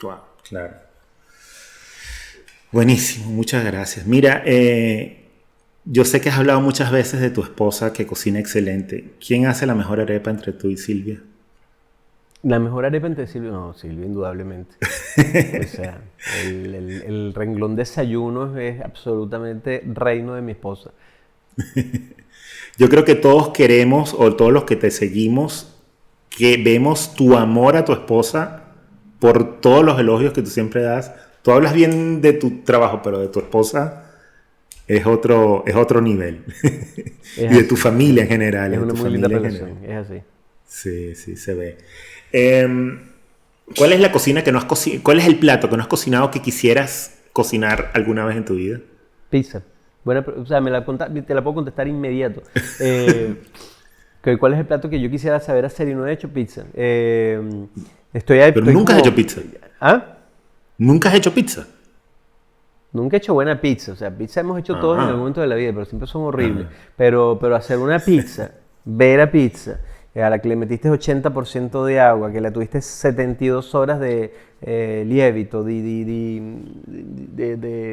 Wow, claro. Buenísimo, muchas gracias. Mira, yo sé que has hablado muchas veces de tu esposa que cocina excelente. ¿Quién hace la mejor arepa entre tú y Silvia? La mejor arepa entre Silvia, no, Silvia indudablemente. O sea, el renglón desayuno es absolutamente reino de mi esposa. Yo creo que todos queremos, o todos los que te seguimos, que vemos tu amor a tu esposa por todos los elogios que tú siempre das. Tú hablas bien de tu trabajo, pero de tu esposa es otro nivel. Y de tu familia en general. Es una muy linda relación, es así. Sí, sí, se ve. ¿Cuál es la cocina que no has cocinado? ¿Cuál es el plato que no has cocinado que quisieras cocinar alguna vez en tu vida? Pizza. Bueno, o sea, te la puedo contestar inmediato. ¿Cuál es el plato que yo quisiera saber hacer y no he hecho? Pizza. Pero nunca has hecho pizza. ¿Ah? ¿Nunca has hecho pizza? Nunca he hecho buena pizza. O sea, pizza hemos hecho todos en algún momento de la vida, pero siempre son horribles. Pero hacer una pizza, vera pizza, a la que le metiste 80% de agua, que la tuviste 72 horas de lievito, de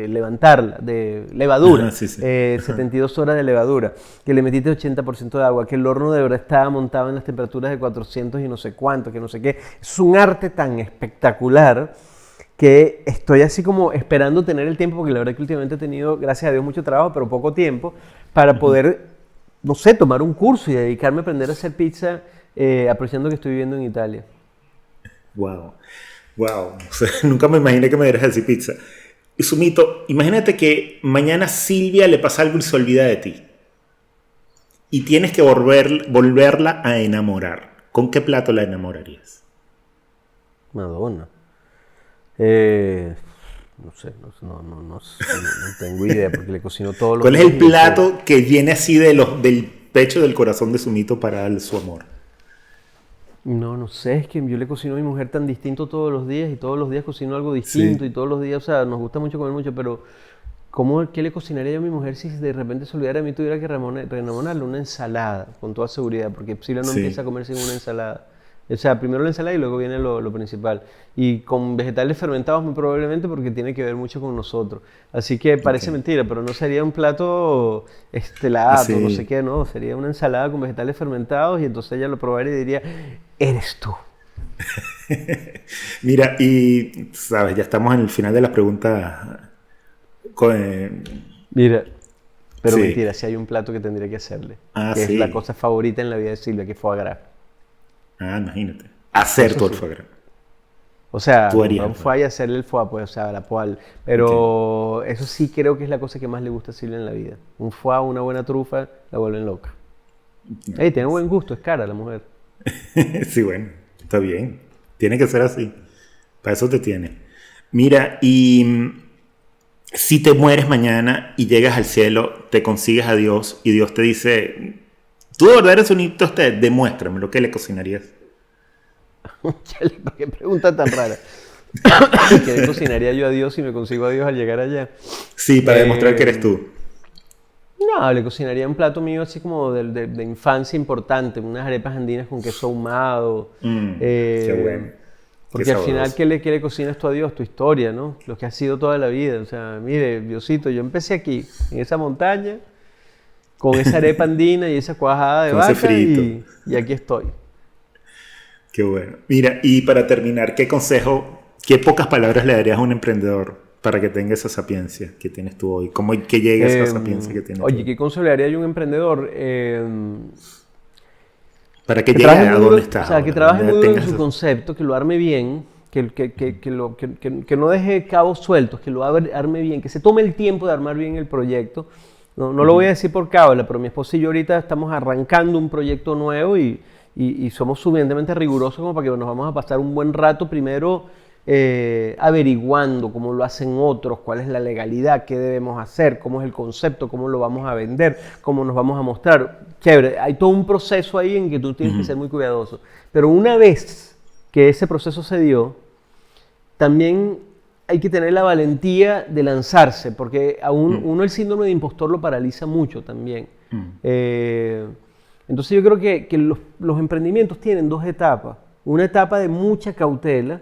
levantarla, de levadura, sí, sí. 72 horas de levadura, que le metiste 80% de agua, que el horno de verdad estaba montado en las temperaturas de 400 y no sé cuánto, que no sé qué. Es un arte tan espectacular que estoy así como esperando tener el tiempo, porque la verdad que últimamente he tenido, gracias a Dios, mucho trabajo, pero poco tiempo, para poder, no sé, tomar un curso y dedicarme a aprender a hacer pizza, aprovechando que estoy viviendo en Italia. Wow, wow. O sea, nunca me imaginé que me dieras a decir pizza. Y Sumito, imagínate que mañana Silvia le pasa algo y se olvida de ti. Y tienes que volverla a enamorar. ¿Con qué plato la enamorarías? Madonna. No sé, no tengo idea porque le cocino todos los días. ¿Cuál es el plato que viene así del pecho del corazón de Sumito para darle su amor? No sé, es que yo le cocino a mi mujer tan distinto todos los días y todos los días cocino algo distinto y todos los días, o sea, nos gusta mucho comer mucho, pero ¿qué le cocinaría yo a mi mujer si de repente se olvidara de mí tuviera que renombrarle una ensalada, con toda seguridad, porque Silvia no empieza a comer sin una ensalada. O sea, primero la ensalada y luego viene lo principal. Y con vegetales fermentados muy probablemente porque tiene que ver mucho con nosotros. Así que parece mentira, pero no sería un plato estelar o no sé qué, no. Sería una ensalada con vegetales fermentados y entonces ella lo probaría y diría, eres tú. Mira, y sabes, ya estamos en el final de las preguntas. Mira, pero mentira, si hay un plato que tendría que hacerle. Que es la cosa favorita en la vida de Silvia, que es foie gras. Ah, imagínate. Hacer tu foie gras. O sea, un foie y hacerle el foie, pues, o sea, la poal. Pero eso sí creo que es la cosa que más le gusta a Silvia en la vida. Un foie, una buena trufa, la vuelven loca. Tiene buen gusto, es cara la mujer. Sí, bueno, está bien. Tiene que ser así. Para eso te tiene. Mira, y si te mueres mañana y llegas al cielo, te consigues a Dios y Dios te dice, tú de verdad eres un hito, demuéstrame lo que le cocinarías. Qué pregunta tan rara. ¿Qué le cocinaría yo a Dios si me consigo a Dios al llegar allá? Sí, para demostrar que eres tú. No, le cocinaría un plato mío así como de infancia importante, unas arepas andinas con queso ahumado. Qué bueno. Porque al final, ¿qué le cocinas tú a Dios? Tu historia, ¿no? Lo que has sido toda la vida. O sea, mire, Diosito, yo empecé aquí, en esa montaña, con esa arepa andina y esa cuajada de vaca y aquí estoy. Qué bueno. Mira, y para terminar, ¿qué pocas palabras le darías a un emprendedor para que tenga esa sapiencia que tienes tú hoy? ¿Cómo que llegue a esa sapiencia que tienes tú? Oye, ¿qué consejo le daría yo a un emprendedor? Para que llegue a donde está. O sea, que trabaje muy duro en su concepto, que lo arme bien, que no deje cabos sueltos, que lo arme bien, que se tome el tiempo de armar bien el proyecto. No lo voy a decir por cábala, pero mi esposa y yo ahorita estamos arrancando un proyecto nuevo y somos suficientemente rigurosos como para que nos vamos a pasar un buen rato primero averiguando cómo lo hacen otros, cuál es la legalidad, qué debemos hacer, cómo es el concepto, cómo lo vamos a vender, cómo nos vamos a mostrar. Chévere, hay todo un proceso ahí en que tú tienes que ser muy cuidadoso. Pero una vez que ese proceso se dio, también hay que tener la valentía de lanzarse, porque a uno el síndrome de impostor lo paraliza mucho también. Entonces yo creo que los emprendimientos tienen dos etapas. Una etapa de mucha cautela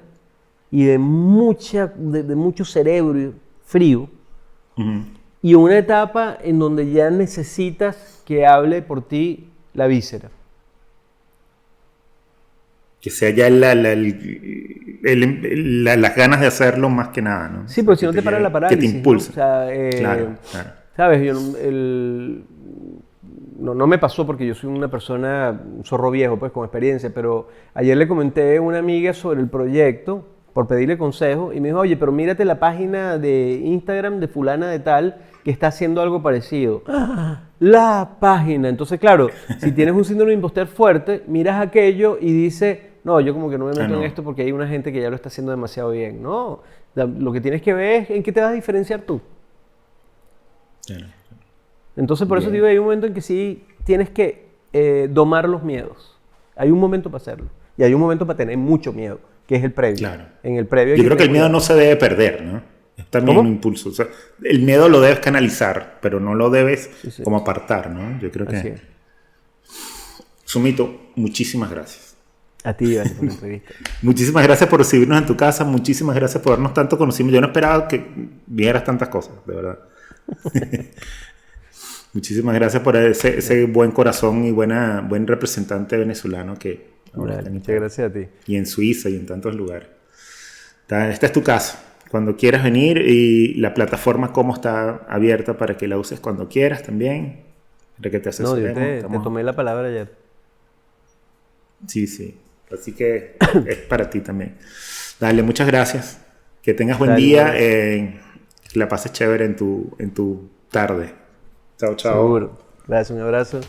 y de mucho cerebro frío, y una etapa en donde ya necesitas que hable por ti la víscera. Que sea ya las ganas de hacerlo más que nada, ¿no? Sí, porque si no te para la parálisis. Que te impulsa. ¿No? O sea, claro. ¿Sabes? No me pasó porque yo soy una persona, un zorro viejo, pues, con experiencia, pero ayer le comenté a una amiga sobre el proyecto por pedirle consejo y me dijo, oye, pero mírate la página de Instagram de fulana de tal que está haciendo algo parecido. La página. Entonces, claro, si tienes un síndrome de impostor fuerte, miras aquello y dices, no, yo como que no me meto en esto porque hay una gente que ya lo está haciendo demasiado bien. No, lo que tienes que ver es en qué te vas a diferenciar tú. Claro. Entonces, por eso digo, hay un momento en que sí tienes que domar los miedos. Hay un momento para hacerlo. Y hay un momento para tener mucho miedo, que es el previo. Claro. En el previo yo creo que el miedo no se debe perder, ¿no? Es también un impulso. O sea, el miedo lo debes canalizar, pero no lo debes como apartar, ¿no? Yo creo que... Así es. Sumito, muchísimas gracias. A ti, gracias por la entrevista. Muchísimas gracias por recibirnos en tu casa. Muchísimas gracias por darnos tanto conocimiento. Yo no esperaba que vieras tantas cosas, de verdad. Muchísimas gracias por ese buen corazón y buen representante venezolano que ahora está en muchas gracias a ti. Y en Suiza y en tantos lugares. Esta es tu casa. Cuando quieras venir, y la plataforma como está abierta para que la uses cuando quieras también. Para que te asesoremos. No, yo te tomé la palabra ayer. Sí. Así que es para ti también. Dale, muchas gracias. Que tengas buen día. Que la pases chévere en tu tarde. Chao, chao. Seguro. Gracias, un abrazo.